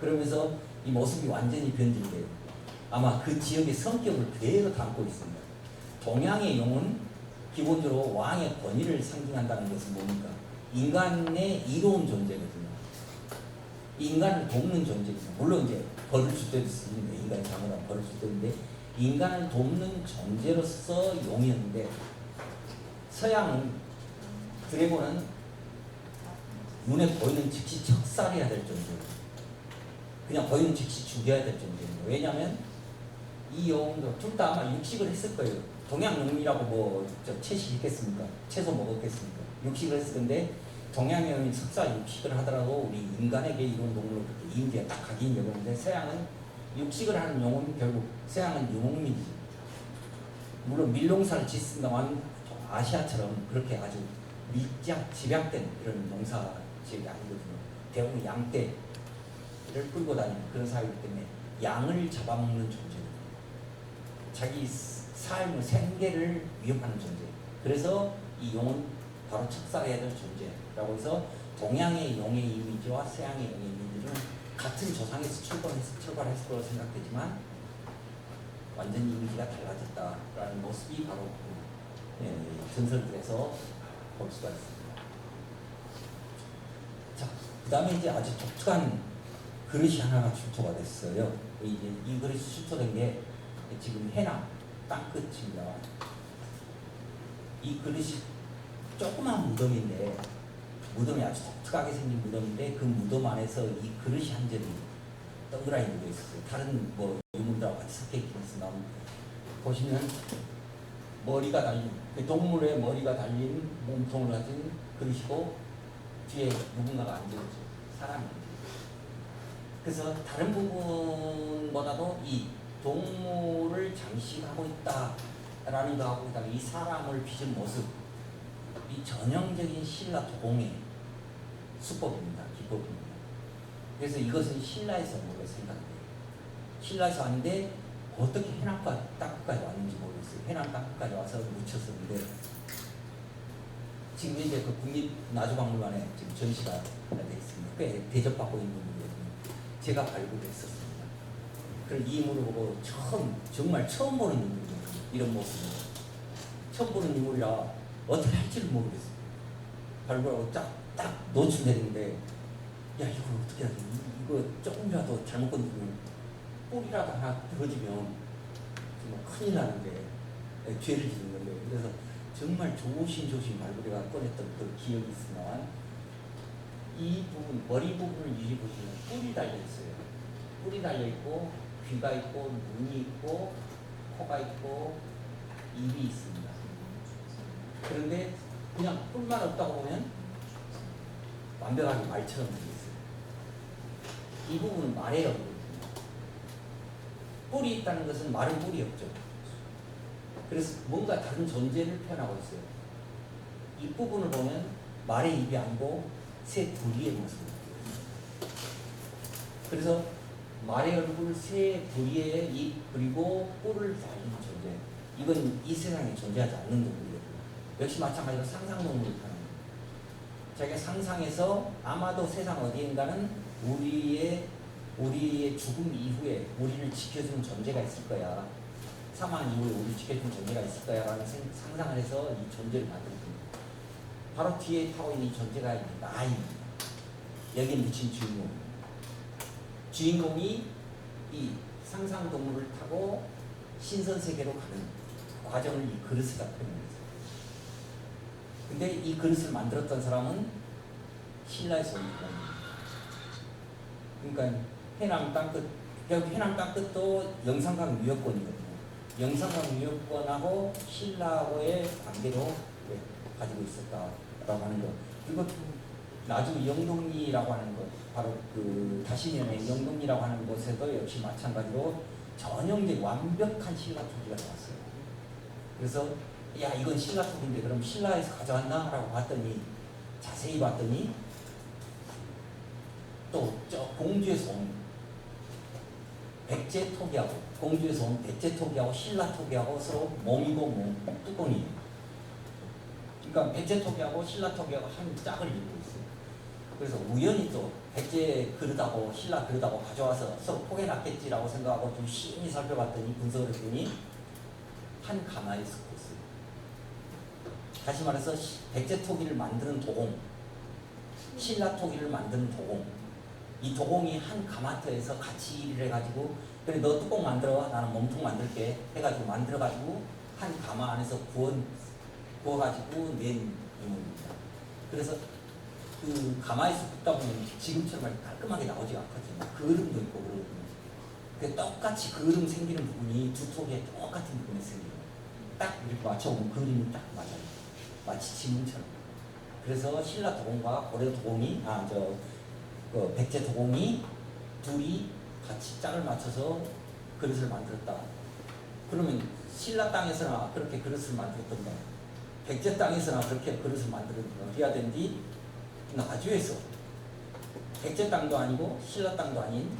그러면서 이 모습이 완전히 변질돼요. 아마 그 지역의 성격을 그대로 담고 있습니다. 동양의 용은 기본적으로 왕의 권위를 상징한다는 것은 뭡니까? 인간의 이로운 존재거든요. 인간을 돕는 존재입니다. 물론 이제 벌을 줄 때도 쓰는데 인간이 잘못하면 벌을 줄 때인데 인간을 돕는 존재로서 용이었는데 서양은 드래곤은 눈에 보이는 즉시 척살해야 될 존재예요. 그냥 보이는 즉시 죽여야 될 존재입니다. 왜냐하면 이 용도 둘 다 아마 육식을 했을 거예요. 동양 용이라고 뭐 채식 있겠습니까? 채소 먹었겠습니까? 육식을 했을 건데 동양 용이 석사 육식을 하더라도 우리 인간에게 이런 동물로 그렇게 이미지가 딱 각인이 되는데 서양은 육식을 하는 용은 결국 서양은 유목민이죠. 물론 밀농사를 짓는다만 아시아처럼 그렇게 아주 집약된 그런 농사 지역이 아니거든요. 대부분 양떼를 끌고 다니는 그런 사회이기 때문에 양을 잡아먹는 존재입니다. 자기 삶의 생계를 위협하는 존재. 그래서 이 용은 바로 척살해야 될 존재라고 해서 동양의 용의 이미지와 서양의 용의 이미지는 같은 조상에서 출발했을 거라고 생각되지만 완전히 이미지가 달라졌다라는 모습이 바로 전설들에서 볼 수가 있습니다. 자, 그 다음에 이제 아주 독특한 그릇이 하나가 출토가 됐어요. 이제 이 그릇이 출토된 게 지금 해남 땅끝입니다. 이 그릇이 조그만 무덤인데, 무덤이 아주 독특하게 생긴 무덤인데, 그 무덤 안에서 이 그릇이 한 점이 동그라미 묻어 있었어요. 다른 뭐 유물들하고 같이 섞여 있긴 했으나 보시면 머리가 달린, 동물의 머리가 달린 몸통을 가진 그릇이고, 뒤에 누군가가 앉아있죠. 사람이. 그래서 다른 부분보다도 이 동물을 장식하고 있다라는 거하고, 그다음에 이 사람을 빚은 모습, 이 전형적인 신라 도공의 수법입니다. 기법입니다. 그래서 이것은 신라에서 온 걸로 생각돼요. 신라에서 왔는데 어떻게 해남과 땅끝까지 왔는지 모르겠어요. 해남 땅끝까지 와서 묻혔었는데, 지금 이제 그 국립나주박물관에 지금 전시가 되어 있습니다. 꽤 대접받고 있는 분이거든요. 제가 발굴했었습니다. 그럼 이 인물을 보고 정말 처음 보는 인물이거든요. 이런 모습을 처음 보는 인물이라 어떻게 할지를 모르겠어요. 발굴하고 딱 노출되는데, 야, 이걸 어떻게 하지? 이거 조금이라도 잘못 건드리면, 뿌리라도 하나 부러지면 정말 큰일 나는데, 죄를 짓는 건데. 그래서 정말 조심조심 발굴해가 꺼냈던 그 기억이 있으나, 이 부분, 머리 부분을 유리 보시면 뿔이 달려있어요. 뿔이 달려있고, 귀가 있고, 눈이 있고, 코가 있고, 입이 있습니다. 그런데 그냥 뿔만 없다고 보면 완벽하게 말처럼 생겼어요. 이 부분은 말의 얼굴입니다. 뿔이 있다는 것은 말은 뿔이 없죠. 그래서 뭔가 다른 존재를 표현하고 있어요. 이 부분을 보면 말의 입이 아니고 새 부리의 모습입니다. 그래서 말의 얼굴, 새 부리의 입, 그리고 뿔을 달린 존재. 이건 이 세상에 존재하지 않는 동물이거든요. 역시 마찬가지로 상상동물을 표현합니다. 자기가 상상해서 아마도 세상 어디인가는 우리의 죽음 이후에 우리를 지켜주는 존재가 있을 거야. 사망 이후에 우리를 지켜주는 존재가 있을 거야 라는 상상을 해서 이 존재를 만들었습니다. 바로 뒤에 타고 있는 이 존재가 나입니다. 여기에 묻힌 주인공입니다. 주인공이 이 상상동물을 타고 신선세계로 가는 과정을 이 그릇에다 표현했어요. 근데 이 그릇을 만들었던 사람은 신라에서 온 사람입니다. 그러니까 해남 땅끝, 해남 땅끝도 영산강 유역권이거든요. 영산강 유역권하고 신라하고의 관계로 가지고 있었다라고 하는 것. 그리고 나주 영동리라고 하는 것, 바로 그 다시면의 영동리라고 하는 곳에도 역시 마찬가지로 전형적 완벽한 신라 토기가 나왔어요. 그래서 야, 이건 신라 토기인데 그럼 신라에서 가져왔나? 라고 봤더니, 자세히 봤더니 또 저 공주에서 온 백제 토기하고, 공주에서 온 백제 토기하고 신라 토기하고 서로 몸이고 몸, 뚜껑이에요. 그러니까 백제 토기하고 신라 토기하고 한 짝을 이루고 있어요. 그래서 우연히 또 백제 그릇하고 신라 그릇하고 가져와서 서로 포개놨겠지라고 생각하고 좀 심히 살펴봤더니, 분석을 했더니 한 가마에 섞고 있어요. 다시 말해서 백제 토기를 만드는 도공, 신라 토기를 만드는 도공, 이 도공이 한 가마터에서 같이 일을 해가지고, 그래 너 뚜껑 만들어, 나는 몸통 만들게 해가지고 만들어가지고 한 가마 안에서 구워가지고 낸 이물입니다. 그래서 그 가마에서 굽다 보면 지금처럼 깔끔하게 나오지 않거든요. 그름도 있고 그러거든요. 그 똑같이 그름 생기는 부분이 두 토기에 똑같은 부분에 생겨요. 딱 이렇게 맞춰보면 그림이 딱 맞아요. 마치 지문처럼. 그래서 신라 도공과 고려 도공이, 백제 도공이 둘이 같이 짝을 맞춰서 그릇을 만들었다. 그러면 신라 땅에서나 그렇게 그릇을 만들었던가, 백제 땅에서나 그렇게 그릇을 만들었던가 해야 되는데, 나주에서 백제 땅도 아니고 신라 땅도 아닌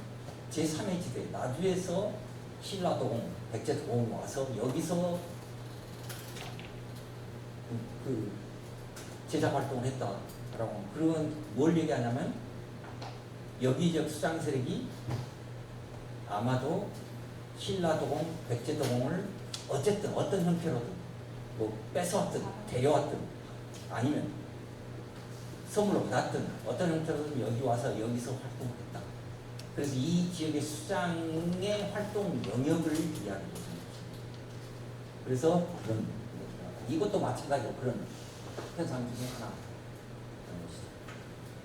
제3의 지대 나주에서 신라 도공, 백제 도공이 와서 여기서 그 제작 활동을 했다라고. 그건 뭘 얘기하냐면, 여기적 수장 세력이 아마도 신라 도공, 백제 도공을 어쨌든 어떤 형태로든 뭐 뺏어왔든 데려왔든 아니면 선물을 받았든 어떤 형태로든 여기 와서 여기서 활동했다. 그래서 이 지역의 수장의 활동 영역을 이야기해 주는 것입니다. 그래서 그런 이것도 마찬가지로 그런 현상 중에 하나.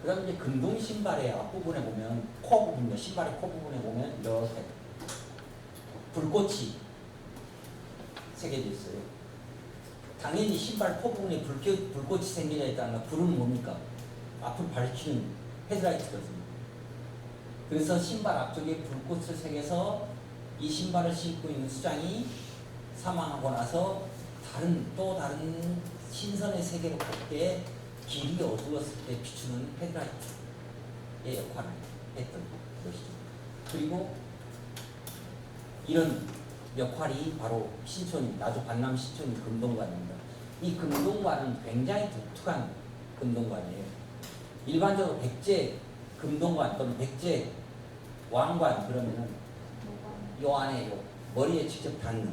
그 다음에 이제 금동 신발의 앞부분에 보면 코 부분요, 신발의 코 부분에 보면 이렇게 불꽃이 새겨져 있어요. 당연히 신발 코 부분에 불꽃이 생겨져 있다는 건 불은 뭡니까? 앞을 밝히는 헤드라이트거든요. 그래서 신발 앞쪽에 불꽃을 새겨서 이 신발을 신고 있는 수장이 사망하고 나서 또 다른 신선의 세계로 갈 때 길이 어두웠을 때 비추는 헤드라이트의 역할을 했던 것이죠. 그리고 이런 역할이 바로 신촌, 나주 반남 신촌이 금동관입니다. 이 금동관은 굉장히 독특한 금동관이에요. 일반적으로 백제 금동관 또는 백제 왕관 그러면은 요 안에 요 머리에 직접 닿는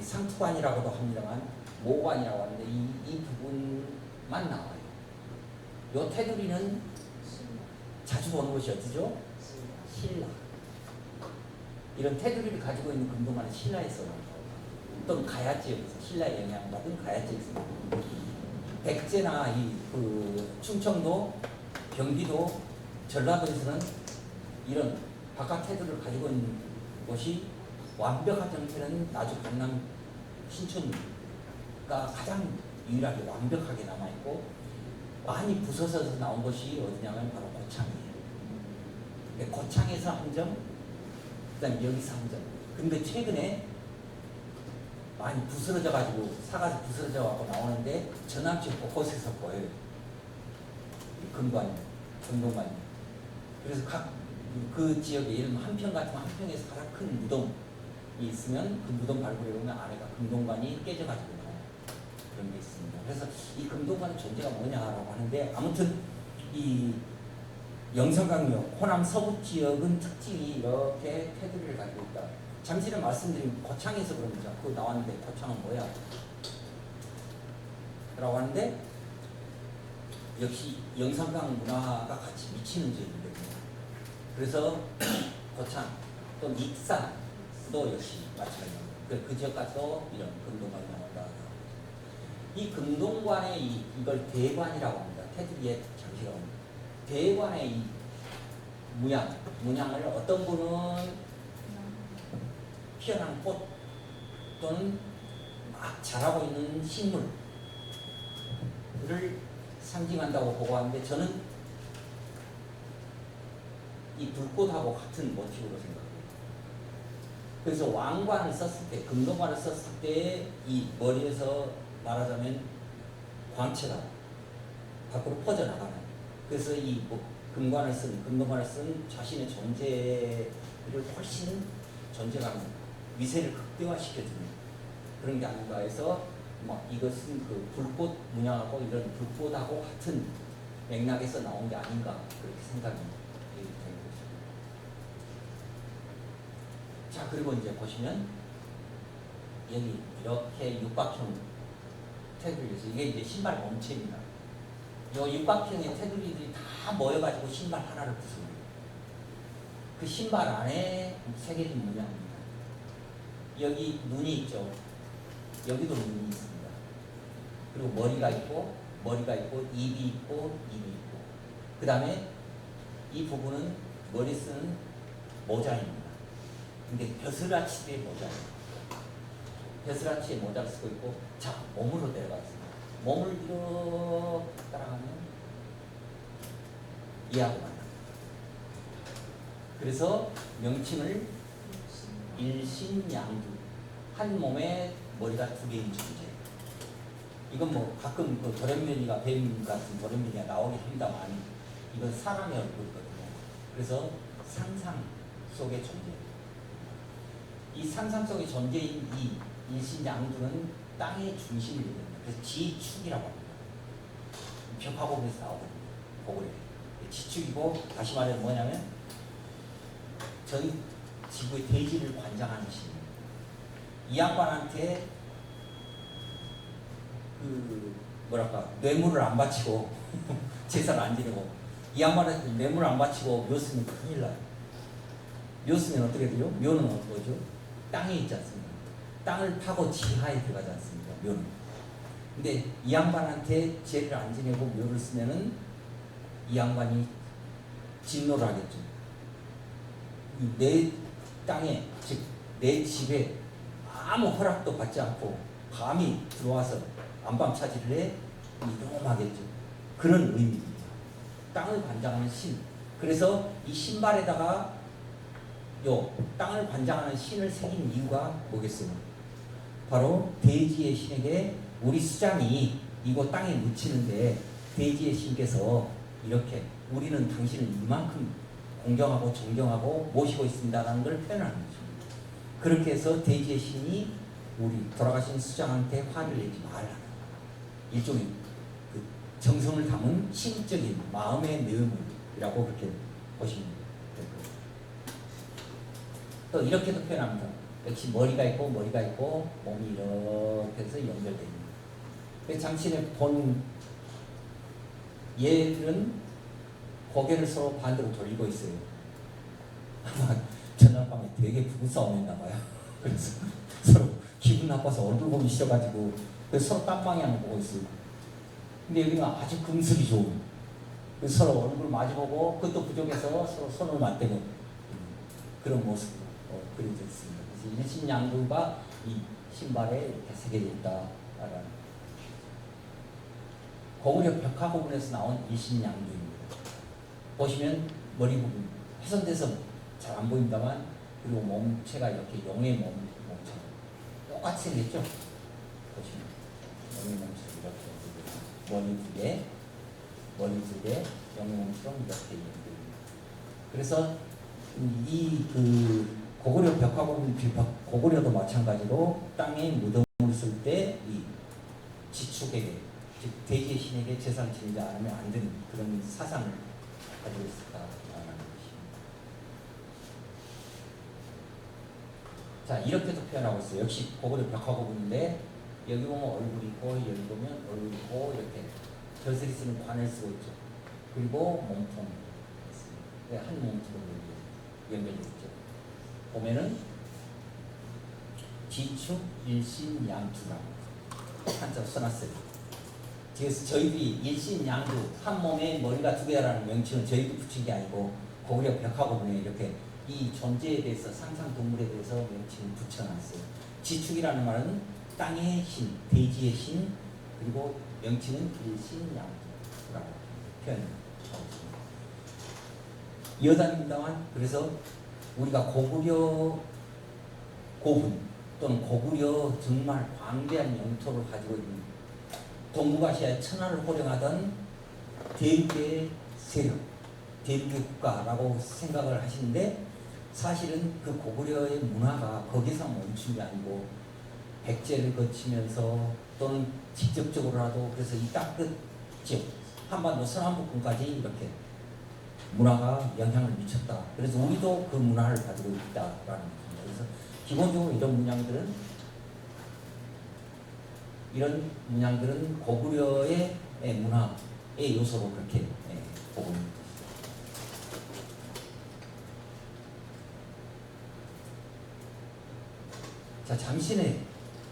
상투관이라고도 합니다만 모관이라고 하는데 이 부분만 나와요. 요 테두리는 자주 보는 곳이 어디죠? 신라. 이런 테두리를 가지고 있는 금동관은 신라에서 또는 가야 지역에서 신라의 영향을 받은 가야 지역에서 백제나 충청도, 경기도, 전라도에서는 이런 바깥 테두리를 가지고 있는 곳이 완벽한 형태는 나주 강남 신촌가 가장 유일하게 완벽하게 남아있고 많이 부서져서 나온 것이 어디냐면 바로 고창이에요. 고창에서 한 점, 그 다음에 여기서 한 점. 근데 최근에 많이 부스러져 가지고 사가서 부스러져 갖고 나오는데 전남지 곳곳에서 보여요. 금관이, 금동관이. 그래서 각 그 지역에 예를 들면 한평 같으면 한평에서 가장 큰 무덤이 있으면 그 무덤 발굴해 보면 안에가 금동관이 깨져 가지고 나와요. 그런 게 있습니다. 그래서 이 금동관의 존재가 뭐냐라고 하는데 아무튼 이 영산강역 호남 서부 지역은 특징이 이렇게 테두리를 가지고 있다. 잠시 전에 말씀드린 고창에서 그럽니다. 그거 나왔는데 고창은 뭐야? 라고 하는데 역시 영산강 문화가 같이 미치는 지역이거든요. 그래서 고창 또 익산도 역시 마찬가지입니다. 그 지역까지도 이런 금동관이 나온다. 이 금동관의 이걸 대관이라고 합니다. 테두리의 장식이라고 합니다. 대관의 이 문양을 어떤 분은 피어난 꽃 또는 막 자라고 있는 식물을 상징한다고 보고 하는데 저는 이 불꽃하고 같은 모티브로 생각해요. 그래서 왕관을 썼을 때, 금동관을 썼을 때 이 머리에서 말하자면 광채가 밖으로 퍼져나가는. 그래서 이 금동관을 쓴 자신의 존재를 훨씬 존재감, 위세를 극대화시켜주는 그런 게 아닌가 해서 이것은 그 불꽃 문양하고 이런 불꽃하고 같은 맥락에서 나온 게 아닌가 그렇게 생각이 되는 것입니다. 자, 그리고 이제 보시면 여기 이렇게 육각형 테두리에서 이게 이제 신발 몸체입니다. 이 육각형의 테두리들이 다 모여가지고 신발 하나를 부수는 그 신발 안에 새겨진 문양입니다. 여기 눈이 있죠. 여기도 눈이 있습니다. 그리고 머리가 있고 입이 있고 그 다음에 이 부분은 머리 쓰는 모자입니다. 근데 벼슬아치의 모자입니다. 벼슬아치의 모자를 쓰고 있고 자, 몸으로 내려가겠습니다. 몸을 이렇게 따라가면 이하고 만납니다. 그래서 명칭을 일신양두, 한 몸에 머리가 두 개인 존재. 이건 뭐 가끔 그 도련변이가 뱀 같은 도련변이가 나오긴 합니다만 이건 사람의 얼굴이거든요. 그래서 상상 속의 존재. 이 상상 속의 존재인 이 일신양두는 땅의 중심을 이루는 그래서 지축이라고 합니다. 벽화곡에서 나오거든요. 고구려. 지축이고 다시 말해 뭐냐면 전 지구의 대지를 관장하는 신. 이 양반한테 뇌물을 안 바치고 제사를 안 지내고 이 양반한테 뇌물 안 바치고 묘 쓰면 큰일 나요. 묘 쓰면 어떻게 돼요? 묘는 어떠죠? 땅에 있지 않습니까? 땅을 파고 지하에 들어가지 않습니까? 묘는. 근데 이 양반한테 제를 안 지내고 묘를 쓰면은 이 양반이 진노를 하겠죠. 내 땅에, 즉 내 집에 아무 허락도 받지 않고 감히 들어와서 안방 차지를 해 이동하겠죠. 그런 의미입니다. 땅을 관장하는 신. 그래서 이 신발에다가 요 땅을 관장하는 신을 새긴 이유가 뭐겠어요? 바로 대지의 신에게 우리 수장이 이곳 땅에 묻히는데 대지의 신께서 이렇게 우리는 당신을 이만큼 공경하고 존경하고 모시고 있습니다라는 걸 표현하는 거죠. 그렇게 해서 대지의 신이 우리 돌아가신 수장한테 화를 내지 말라. 일종의 그 정성을 담은 신적인 마음의 내음이라고 그렇게 보시면 될 거예요. 또 이렇게도 표현합니다. 역시 머리가 있고 몸이 이렇게 해서 연결되어 있는. 그래서 당신의 본 얘들은 고개를 서로 반대로 돌리고 있어요. 아마 전날밤에 되게 부부싸움 했나 봐요. 그래서 서로 기분 나빠서 얼굴 보기 싫어가지고 서로 딴 방향을 보고 있어요. 근데 여기는 아주 금슬이 좋은, 서로 얼굴 마주보고 그것도 부족해서 서로 손을 맞대고 그런 모습으로 그려져 있습니다. 그래서 일신양두가 이 신발에 이렇게 새겨져 있다라는 고구려 벽화부분에서 나온 일신양두입니다. 보시면 머리 부분 훼손돼서 잘 안 보인다만, 그리고 몸체가 이렇게 용의 몸처럼 똑같이 생겼죠. 보시면 용의 몸처럼 이렇게 머리 두 개, 용의 몸처럼 이렇게 연결됩니다. 그래서 이 그 고구려 벽화부분, 고구려도 마찬가지로 땅에 무덤을 쓸 때 이 지축에게, 즉 대지의 신에게 제사를 지내지 않으면 안 되는 그런 사상을 가지고 있었다라는 것입니다. 자, 이렇게도 표현하고 있어요. 역시 고구려 벽화부분인데 여기 보면 얼굴이 있고 여기 보면 얼굴이 있고 이렇게 결슬이 쓰는 관을 쓰고 있죠. 그리고 몸통 있습니다. 한 몸통으로 연결되어 있죠. 보면은 지축 일신양두라고 한자로 써놨어요. 그래서 저희들이 일신양두, 한 몸에 머리가 두 개라는 명칭은 저희도 붙인 게 아니고 고구려 벽화부분에 이렇게 이 존재에 대해서, 상상 동물에 대해서 명칭을 붙여놨어요. 지축이라는 말은 땅의 신, 대지의 신, 그리고 명칭은 일신양두라고 표현하고 있습니다. 여담입니다만, 그래서 우리가 고구려 고분 또는 고구려 정말 광대한 영토를 가지고 있는 동북아시아의 천하를 호령하던 대륙의 세력, 대륙의 국가라고 생각을 하시는데, 사실은 그 고구려의 문화가 거기서 멈춘 게 아니고 백제를 거치면서 또는 직접적으로라도, 그래서 이 땅끝 지역 한반도 서남북부까지 이렇게 문화가 영향을 미쳤다. 그래서 우리도 그 문화를 가지고 있다라는 겁니다. 그래서 기본적으로 이런 문양들은 고구려의 문화의 요소로 그렇게 보고 있는 것입니다. 자, 잠시내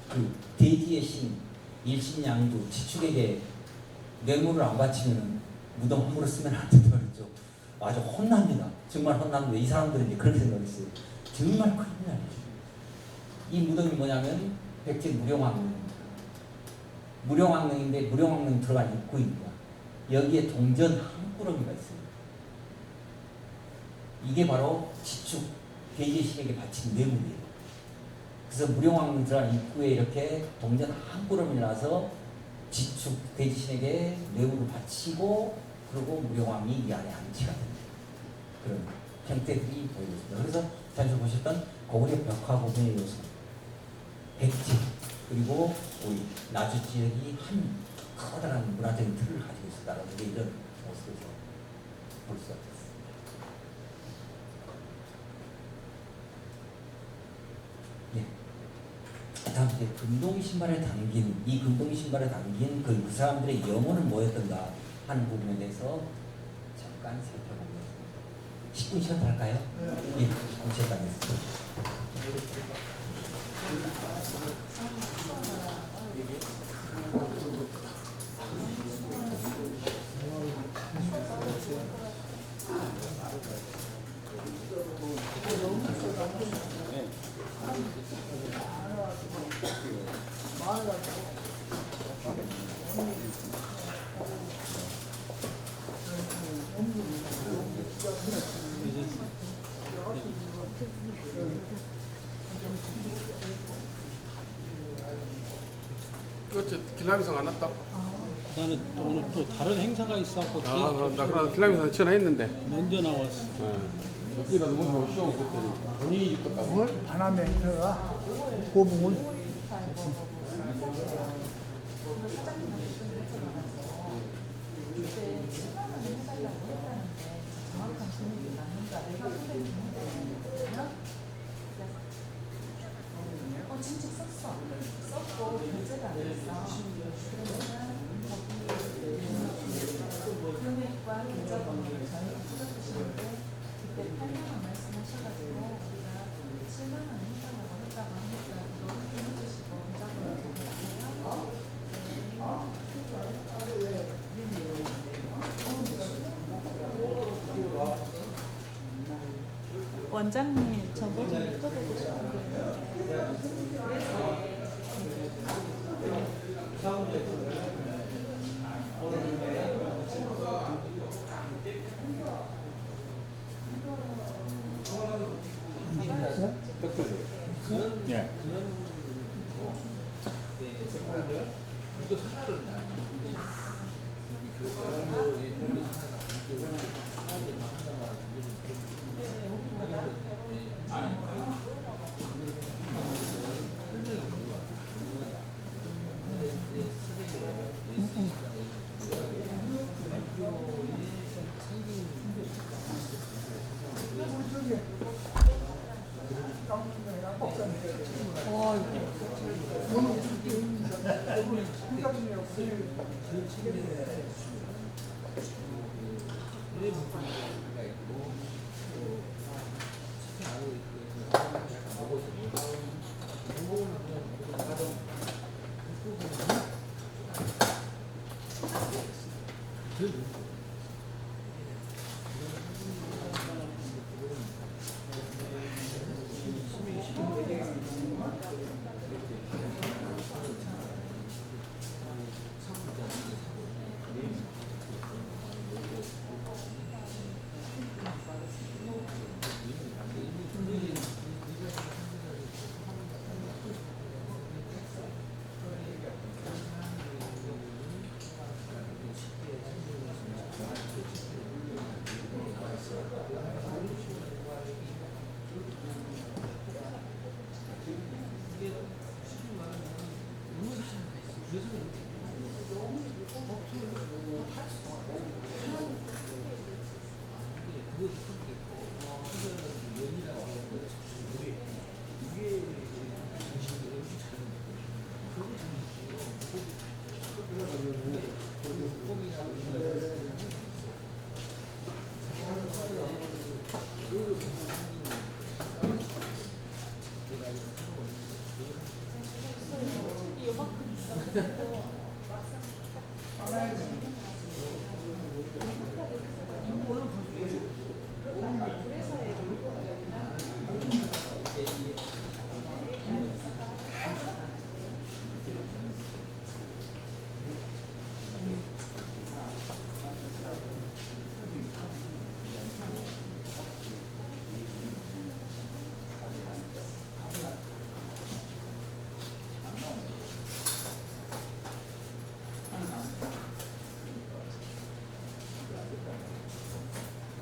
그 대지의 신 일신양두 지축에게 뇌물을 안 바치면 무덤 함부로 쓰면 안 된다고 그랬죠. 아주 혼납니다. 정말 혼납니다. 이 사람들은 이제 그렇게 생각했어요. 정말 큰일 나요. 이 무덤이 뭐냐면 백제 무령왕릉인데 무령왕릉 들어간 입구입니다. 여기에 동전 한 꾸러미가 있어요. 이게 바로 지축 대지의 신에게 바친 뇌물이에요. 그래서 무령왕릉 들어간 입구에 이렇게 동전 한 꾸러미를 놔서 지축 대지 신에게 뇌물을 바치고, 그리고 무령왕이 이 안에 안치가 됩니다. 그런 형태들이 보이고 있습니다. 그래서 잠시 보셨던 고구려 벽화부분의 요소, 백제, 그리고 우리 나주 지역이 한 커다란 문화적인 틀을 가지고 있었다는 게 이런 모습에서 볼 수 없습니다. 예. 다음 금동이 신발에 담긴 그 사람들의 영혼은 뭐였던가? 하는 부분에 대해서 잠깐 살펴보겠습니다. 10분 쉬었다 할까요? 예, 10분 쉬었다 하겠습니다. 어째 길라미성 안 왔다? 나는 오늘 또 다른 행사가 있어갖고 나 그럼 길라미성 전화했는데. 먼저 나왔어. 여기다 누구 쉬어 그랬더니 본인이 입었다고. 뭘 바람에 들어가 고봉을 진짜 썼고 결제가 안 됐어. 그러면 금액과 계좌번호를 저희가 찍어주시는데 그때 8만 원 말씀하셔가지고 우리가 7만 원 해달라고 했다고 하니까 그거 확인해주시고 계좌번호 정리하세요. 원장님 저거 좀 여쭤보고 싶은데 예.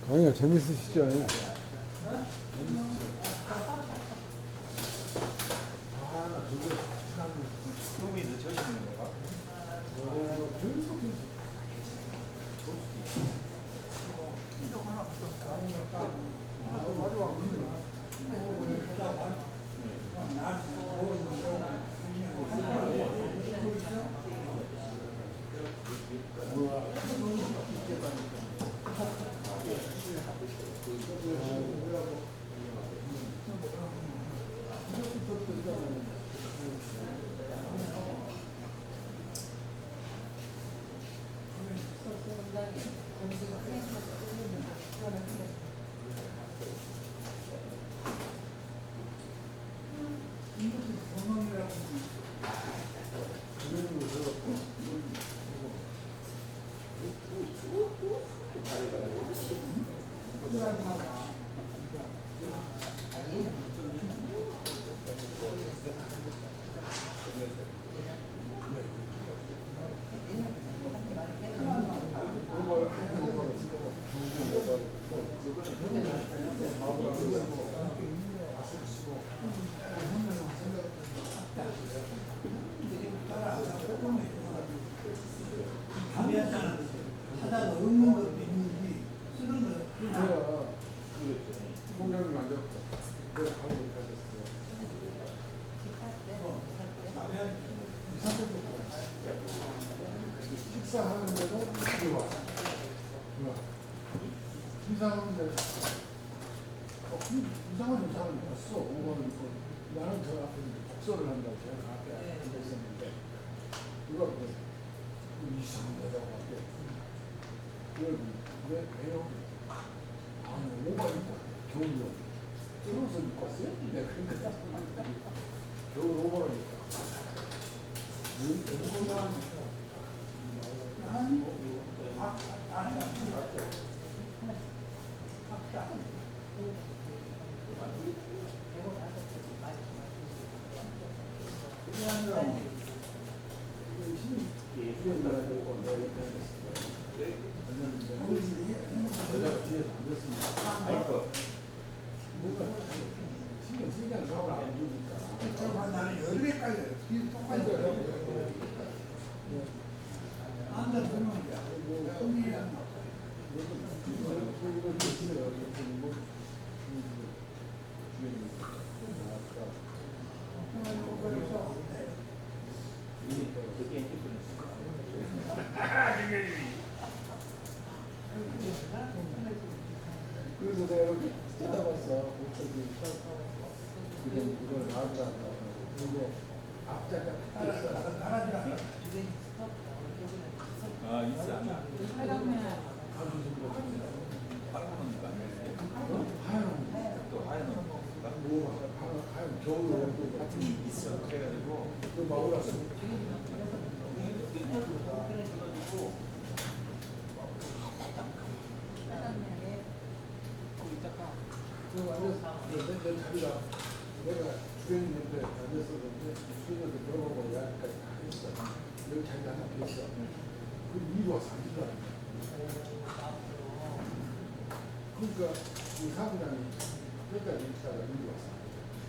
강의가 재밌으시죠? 공장님 앉았고 내가 가고 가셨어요. 식사하는데도 이리 와. 이상한데 이상한 사람이 왔어. 5만 있고 나는 저 앞에 독서를 한다고 제가 앞에 앉아있었는데 누가 이상한 여자가 왔대. 왜 왜요? 아니 5만 있고 겨울로 들어서 입고 왔어요? 내가 그러니까 겨울 5만 입고 여자가 뒤에서 앉았습니다. 뭔가 신경 쓰이지 않는 사람을 안 주니까. 나는 여름에까지 똑같이 안다 보면 흥미랑 그래서 내가 이렇게 쳐다봤어. 그냥 이걸 나온다. 근데 앞자가 나라들아 아, 있어, 안 나. 또 하얀 하얀 겨울 같은 있어. 그래가지고 그 마을 왔어. 그 앉았어. 내 자리가 내가 주변 옆에 앉았었는데 수련한테 물어보고 야까지 다 했어. 여기 자리가 하나 더 있어. 그 이리 와서 앉으라. 그러니까 이 사무장이 여기까지 있다가 이리 왔어.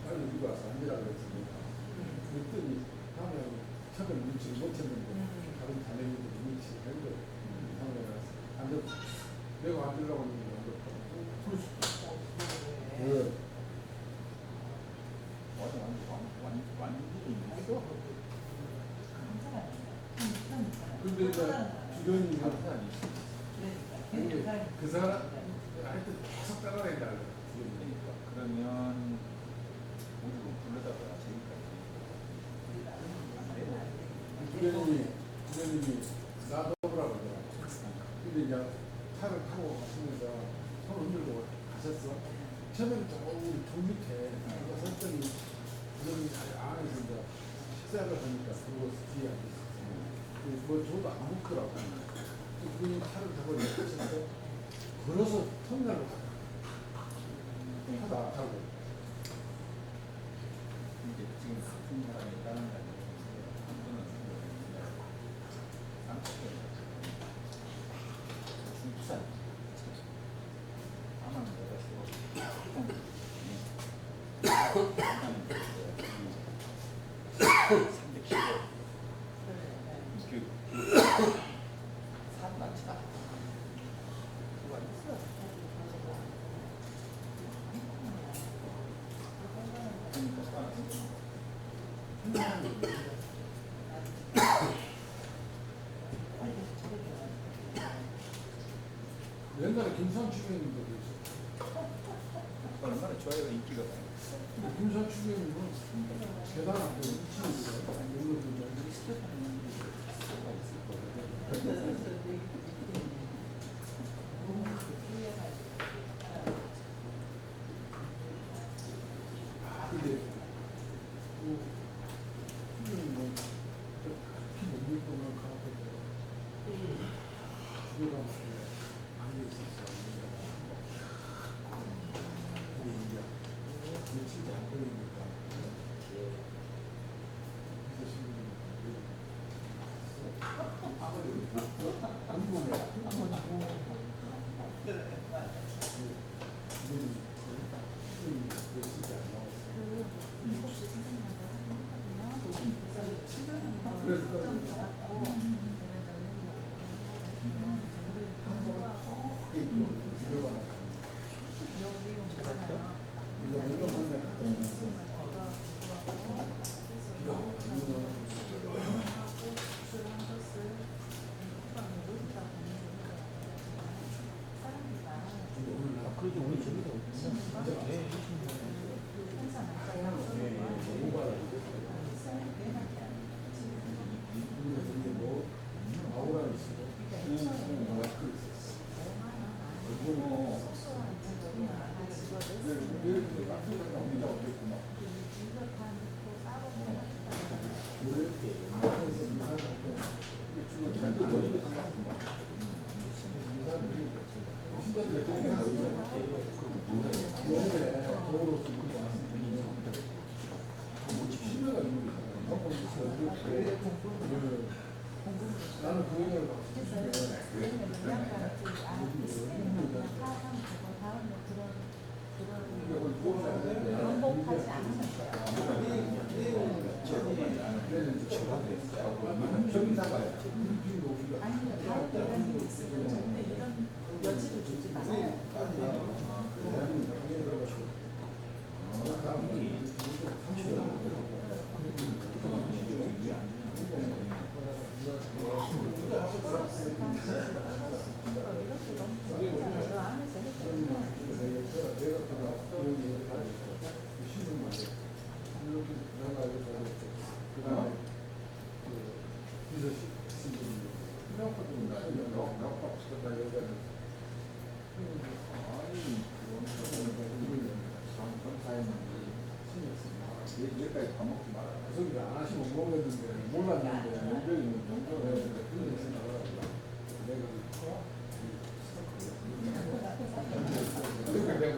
빨리 이리 와서 앉으라 그랬으니까. 그랬더니 사무장이 처음에 눈치를 못 챘는데 다른 자매님들이 눈치를 챘는데 사무장이 와서 앉았어. 내가 앉으려고 했는데 앉았다. 네. 완전히 있어. 근데 이제 주변이 그 사람 하여튼 계속 따라다닌다 그래. 그러니까 그러면 우리도 불러다가 재밌다. 주변이 놔둬보라고 그러더라고. 근데 이제 차를 타고 가시면서 손 흔들고 가셨어. 처음에는 저 밑에 누가 설정이 주변이 안에서 이제 식사를 하니까 그거 뒤에 앉았어. 뭐 저도 안 먹더라고. 그분이 차를 타고 가셨는데 걸어서 터미널로 가더라고. 차도 안 타고. 이제 지금 같은 사람이 다른 사람이 한 분은 중부산 아마 내가 315 산만치가 그거 있어. 옛날에 김산 추경님도 있어. 얼마나 좋아요 인기가 많아. 근데 김산 추경님은 계단 앞에 위치를 들어가 보면 안에 있었어. 근데 이제 며칠도 안 걸리니까 그래서 나는 그 얘기를 반복하지 않으셨어요. 아니요, 다른 이런 일이 있으면 절대 이런 여지를 주지 마세요. 여기까지 다 먹지 마라. 소리 안 하시면 못 먹었는데 몰랐는데 명절이 명절에 그런 생각을 내가 그러니까 내가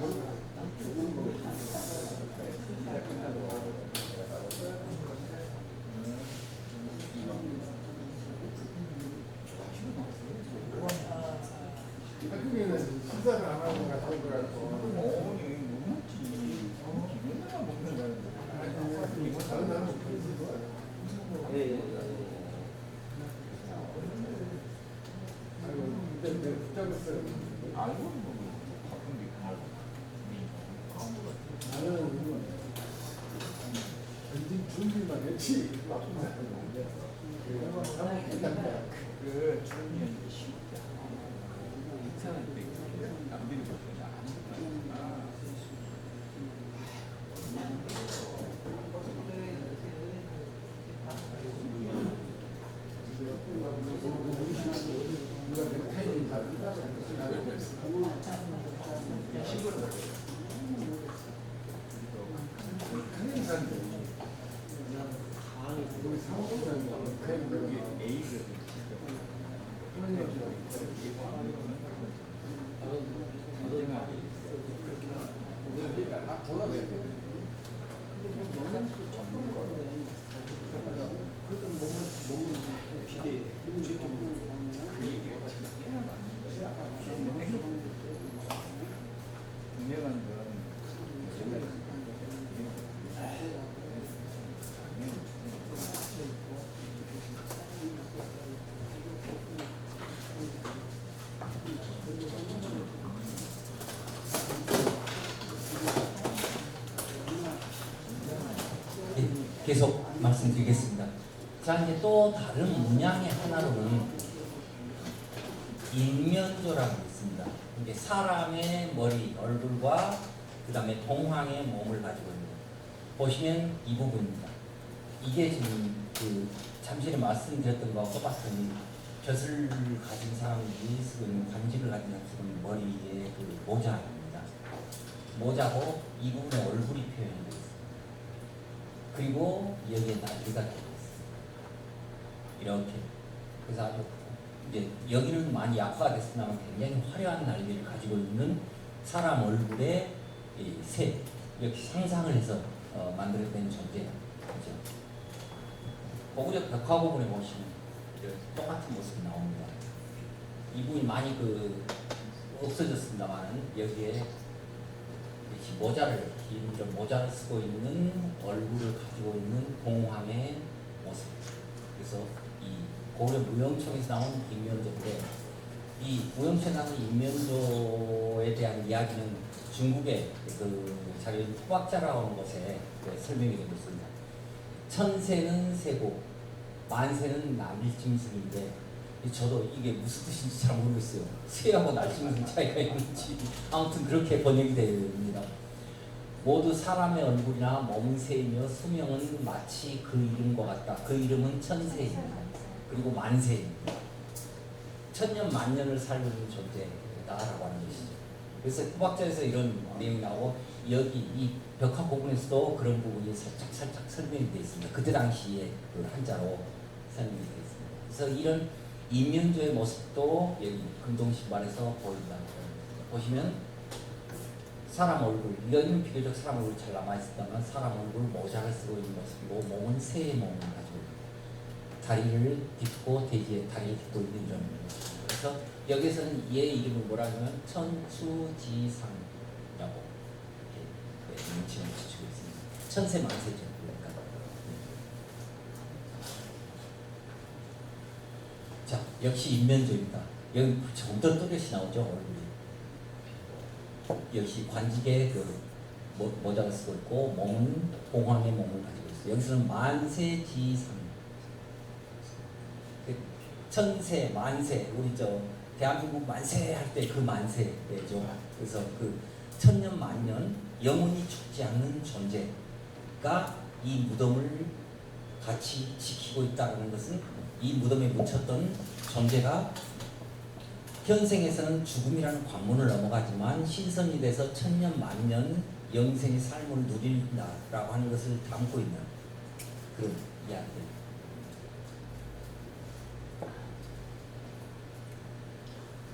한국에는 시사를 안 하는 것 같은 거라서 다른 나라는 아이고 그때 내가 붙잡았어요. 나는 전진 준비만 했지 나쁜 사람은 아니야. 한번 끝났다. 그 주문이 쉽다. 인사한테 남들이 보면 아니까. 누가 내 타이밍 다 큰 인사인데 우리 사무총장이 타이밍 A를 분명한 건 계속 말씀드리겠습니다. 자, 이제 또 다른 문양의 하나로는 인면조라고 있습니다. 이게 사람의 머리, 얼굴과 그 다음에 동황의 몸을 가지고 있는 보시면 이 부분입니다. 이게 지금 그 잠시 전에 말씀드렸던 것과 똑같은 젖을 가진 사람들이 쓰고 있는 관직을 가진 사람들이 쓰고 있는 머리의 그 모자입니다. 모자고 이 부분에 얼굴이 표현되어 있습니다. 그리고 여기에 날개가 되어 있습니다. 이렇게. 그래서 아주 이제 여기는 많이 약화가 됐으나 굉장히 화려한 날개를 가지고 있는 사람 얼굴에 이 새 이렇게 상상을 해서 만들어낸 존재예요. 그죠? 고구려 벽화고분에 보시면 이렇게 똑같은 모습이 나옵니다. 이분이 많이 없어졌습니다만 여기에 이렇게 모자를 긴 이런 모자를 쓰고 있는 얼굴을 가지고 있는 공황의 모습. 그래서 이 고구려 무용청에서 나온 인면조인데 이 무용청에 나온 인면조에 대한 이야기는 중국의 자기 후박자라고 하는 것에 설명이 되고 있습니다. 천세는 세고 만세는 날짐승인데 저도 이게 무슨 뜻인지 잘 모르겠어요. 새하고 날짐승 차이가 있는지 아무튼 그렇게 번역이 됩니다. 모두 사람의 얼굴이나 몸새이며 수명은 마치 그 이름과 같다. 그 이름은 천세입니다. 그리고 만세입니다. 천년 만년을 살고 있는 존재다라고 하는 것이죠. 그래서 후박자에서 이런 내용이 나오고 여기 이 벽화 부분에서도 그런 부분이 살짝 설명이 되어 있습니다. 그때 당시에 그 한자로 설명이 되어 있습니다. 그래서 이런 인면조의 모습도 여기 금동신발에서 보인다. 보시면 사람 얼굴, 이거는 비교적 사람 얼굴 잘 남아있었다면 사람 얼굴 모자를 쓰고 있는 모습이고 몸은 새의 몸을 가지고 있고 다리를 딛고 대지에 다리를 딛고 있는 이런 모습입니다. 그래서 여기서는 얘의 이름을 뭐라 하면 천수지상이라고 이렇게 명칭을 붙이고 있습니다. 천세만세죠. 그러니까. 자, 역시 인면조입니다. 여기 조금 더 또렷이 나오죠, 얼굴이. 역시 관직에 모자를 쓰고 있고 몸은 공황의 몸을 가지고 있어요. 여기서는 만세지상, 천세, 만세, 우리 대한민국 만세 할 때 그 만세죠. 그래서 그 천년 만년 영원히 죽지 않는 존재가 이 무덤을 같이 지키고 있다는 것은 이 무덤에 묻혔던 존재가 현생에서는 죽음이라는 관문을 넘어가지만 신선이 돼서 천년 만년 영생의 삶을 누린다라고 하는 것을 담고 있는 그런 이야기입니다.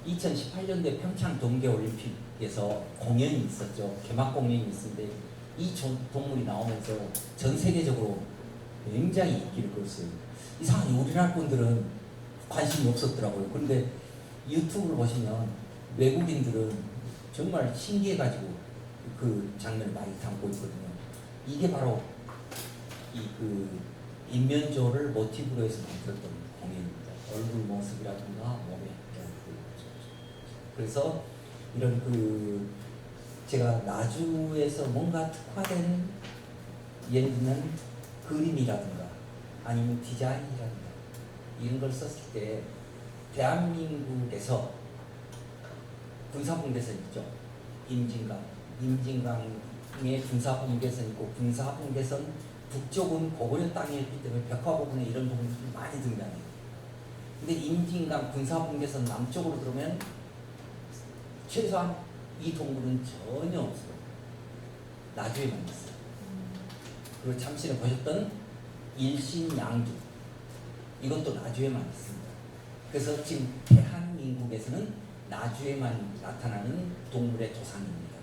2018년도에 평창 동계올림픽에서 공연이 있었죠. 개막 공연이 있었는데 이 동물이 나오면서 전 세계적으로 굉장히 인기를 끌었어요. 이상하게 우리나라 분들은 관심이 없었더라고요. 그런데 유튜브를 보시면 외국인들은 정말 신기해가지고 그 장면을 많이 담고 있거든요. 이게 바로 인면조를 모티브로 해서 만들었던 공연입니다. 얼굴 모습이라든가 몸의 그래서 이런 제가 나주에서 뭔가 특화된 예를 들면 그림이라든가 아니면 디자인이라든가 이런 걸 썼을 때 대한민국에서 군사분계선 있죠. 임진강의 군사분계선 있고 군사분계선 북쪽은 고구려 땅이었기 때문에 벽화부분에 이런 동물들이 많이 등장해요. 근데 임진강 군사분계선 남쪽으로 들어오면 최소한 이 동물은 전혀 없어요. 나주에만 있어요. 그리고 잠시 전에 보셨던 일신양주 이것도 나주에만 있습니다. 그래서 지금 대한민국에서는 나주에만 나타나는 동물의 조상입니다.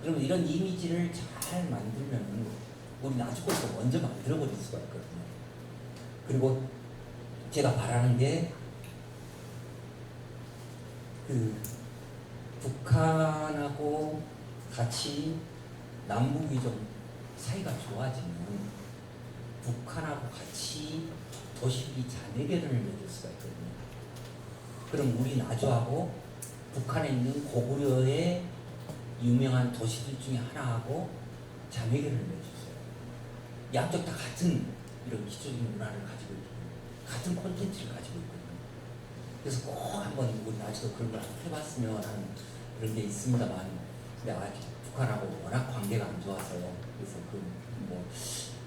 그러면 이런 이미지를 잘 만들면 우리 나주권에서 먼저 만들어버릴 수가 있거든요. 그리고 제가 바라는 게 북한하고 같이 남북이 좀 사이가 좋아지면 북한하고 같이 도시비 자매결연을 맺을 수가 있거든요. 그럼 우리 나주하고 북한에 있는 고구려의 유명한 도시들 중에 하나하고 자매결연을 맺었어요. 양쪽 다 같은 이런 기초적인 문화를 가지고 있거든요. 같은 콘텐츠를 가지고 있거든요. 그래서 꼭 한번 우리 나주도 그런 걸 해봤으면 하는 그런 게 있습니다만, 근데 아직 북한하고 워낙 관계가 안 좋아서요. 그래서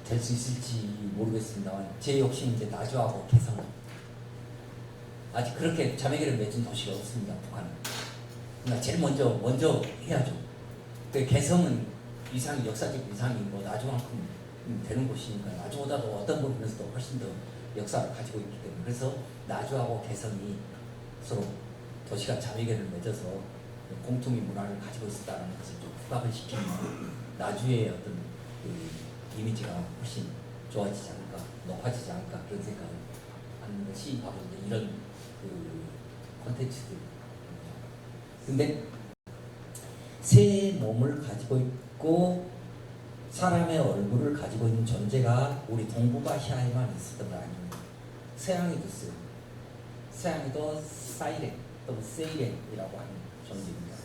될 수 있을지 모르겠습니다만, 제 욕심은 이제 나주하고 개성. 아직 그렇게 자매결을 맺은 도시가 없습니다, 북한은. 그러니까 제일 먼저 해야죠. 그 개성은 역사적 위상이 나주만큼 되는 곳이니까, 나주보다도 어떤 부분에서도 훨씬 더 역사를 가지고 있기 때문에, 그래서 나주하고 개성이 서로 도시가 자위계를 맺어서 공통의 문화를 가지고 있었다는 것을 좀 부각을 시키면 나주의 어떤 그 이미지가 훨씬 좋아지지 않을까, 높아지지 않을까 그런 생각을 하는 것이 바로 이제 이런 그 콘텐츠들. 근데 새 몸을 가지고 있고 사람의 얼굴을 가지고 있는 존재가 우리 동북아시아에만 있었던 건 아닙니다. 서양에도 있어요. 서양에도 사이렌 또는 세이렌이라고 하는 존재입니다.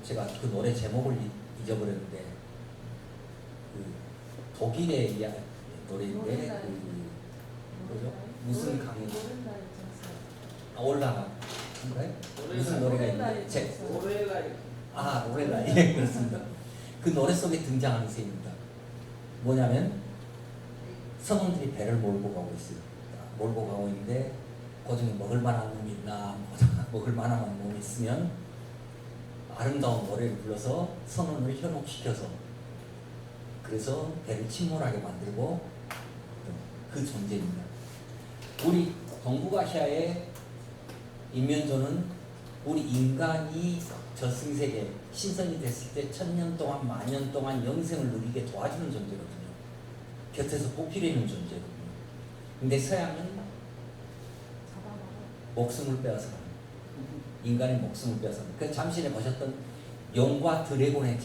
제가 그 노래 제목을 잊어버렸는데 그 독일의 노래인데 그 뭐죠? 무슨 강의? 올라가인가요? 무슨 노래가 있는데 오렐라 예 그렇습니다. 그 노래 속에 등장하는 새입니다. 뭐냐면 선원들이 배를 몰고 가고 있어요. 몰고 가고 있는데 그중에 먹을 만한 놈이 있나 먹을 만한 놈이 있으면 아름다운 노래를 불러서 선원을 현혹시켜서 그래서 배를 침몰하게 만들고 그 존재입니다. 우리 동북아시아의 인면조는 우리 인간이 저승세계 신선이 됐을 때 1000년 동안 만년 동안 영생을 누리게 도와주는 존재거든요. 곁에서 보필해주는 존재거든요. 근데 서양은 목숨을 빼앗아 가는 인간의 목숨을 빼앗아 가는 그 잠시 전에 보셨던 용과 드래곤의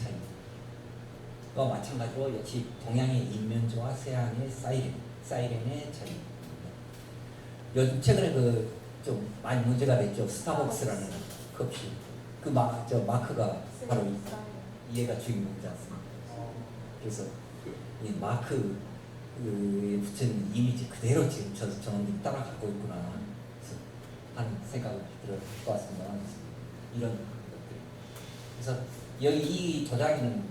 차이와 마찬가지로 역시 동양의 인면조와 서양의 사이렌의 차이입니다. 요즘 최근에 그 좀 많이 문제가 됐죠. 스타벅스라는 커피. 그 마크가 바로 얘가 주인공이지 않습니까? 그래서 이 마크에 붙인 이미지 그대로 지금 저는 따라가고 있구나 하는 생각이 들을 것 같습니다. 이런 것들. 그래서 여기 이 도자기는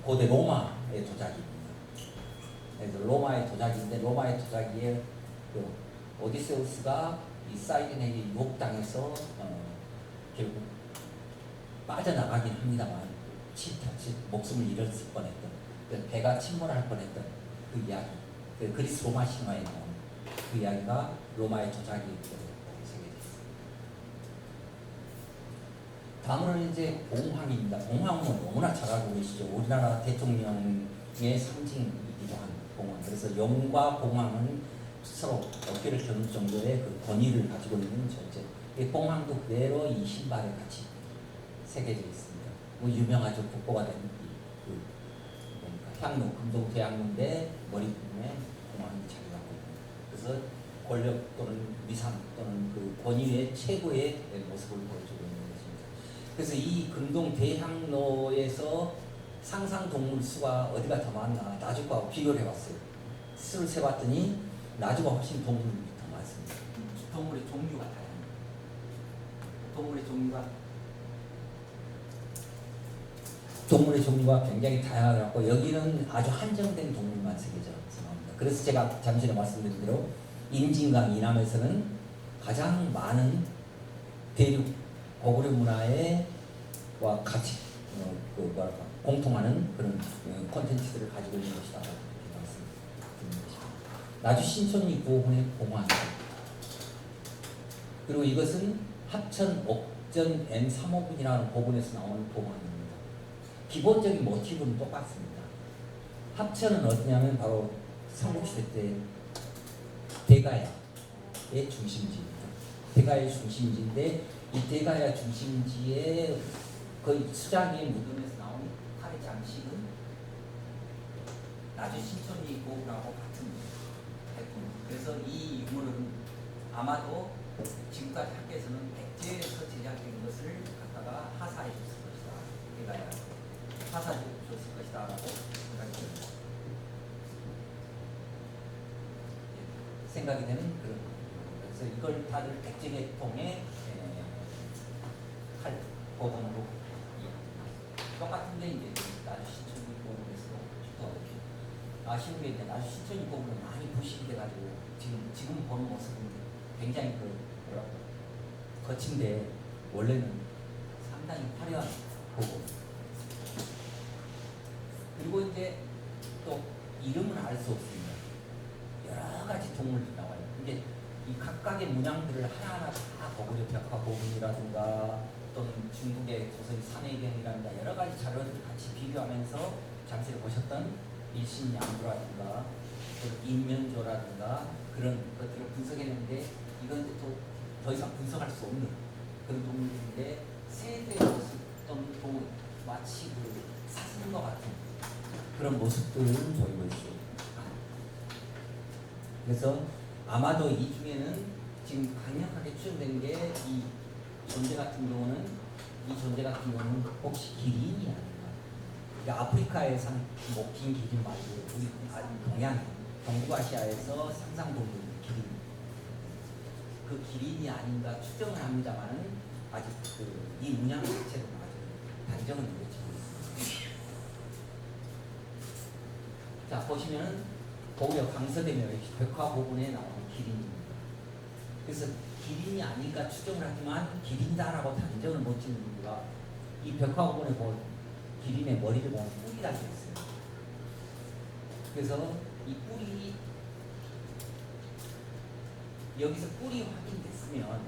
고대 로마의 도자기입니다. 그래서 로마의 도자기인데 로마의 도자기에 오디세우스가 이 사이렌에게 유혹당해서 결국 빠져나가긴 합니다만 목숨을 잃었을 뻔했던 배가 침몰할 뻔했던 그 이야기, 그 그리스 로마 신화에 나오는 그 이야기가 로마의 도자기에 새겨져 있습니다. 다음으로는 이제 봉황입니다. 봉황은 너무나 잘 알고 계시죠. 우리나라 대통령의 상징이기도 한 봉황. 그래서 용과 봉황은 서로 어깨를 겨눌 정도의 그 권위를 가지고 있는 존재. 이 봉황도 그대로 이 신발에 같이 새겨져 있습니다. 뭐 유명하죠. 국보가 된 향로, 금동 대향로인데 머리부분에 봉황이 자리 갖고 있는. 그래서 권력 또는 위상 또는 그 권위의 최고의 모습을 보여주고 있는 것입니다. 그래서 이 금동 대향로에서 상상 동물 수가 어디가 더 많나 나주과 비교를 해봤어요. 수를 세봤더니 나주가 훨씬 동물이 더 많습니다. 동물의 종류가 다양합니다. 동물의 종류가 굉장히 다양하고 여기는 아주 한정된 동물만 새겨져 나옵니다. 그래서 제가 잠시 전에 말씀드린 대로 임진강 이남에서는 가장 많은 대륙 고구려 문화와 같이 공통하는 그런 콘텐츠들을 가지고 있는 것이다. 이렇게 말씀드리는 것입니다. 나주 신촌이 구호군의 봉황입니다. 그리고 이것은 합천 옥전 N3호분이라는 호분에서 나오는 봉황입니다. 기본적인 모티브는 똑같습니다. 합천은 어디냐면 바로 삼국시대 때 대가야의 중심지입니다. 대가야의 중심지인데 이 대가야 중심지에 거의 수장의 무덤에서 나온 칼의 장식은 나주 신촌이 구호군하고 같은 제품. 그래서 이 유물은 아마도 지금까지 학교에서는 백제에서 제작된 것을 갖다가 하사해 줬을 것이다. 대가야 하사해 줬을 것이다 라고 생각이 되는 그런 거예요. 그래서 이걸 다들 백제계통의 칼 보존으로 똑같은데 이제 나주 신촌이 보존에서 더 아쉬운 게 이제 나주 신촌이 보존은 많이 부식돼 가지고 지금 보는 모습은 굉장히 거친데 원래는 상당히 화려한 보고. 그리고 이제 또 이름은 알 수 없습니다. 여러 가지 동물들이 나와요. 이제 이 각각의 문양들을 하나하나 다 거구려 벽화 고문이라든가 또는 중국의 조선 산해경이라든가 여러 가지 자료들을 같이 비교하면서 잠시 보셨던 일신양부라든가 또 인면조라든가 그런 것들을 분석했는데 이건 이제 또 더 이상 분석할 수 없는 그런 동물인데 새들의 모습 또는 또 마치 그 사슴과 같은 그런 모습들을 보이고 있습니다. 그래서 아마도 이 중에는 지금 강력하게 추정되는 게 이 존재 같은 경우는 혹시 기린이 아닌가? 그러니까 아프리카에 산 뭐 긴 기린 말고 우리 동양 동북아시아에서 상상동물 기린 그 기린이 아닌가 추정을 합니다만 아직 이 문양 자체는 아직 단정은 되지 않습니다. 자 보시면 고구려 강서대묘의 벽화 부분에 나오는 기린입니다. 그래서 기린이 아닐까 추정을 하지만 기린다라고 단정을 못 짓는 이유가 이 벽화 부분에 보면 기린의 머리를 보면 뿔이 달려 있어요. 그래서 이 뿔이 여기서 뿔이 확인됐으면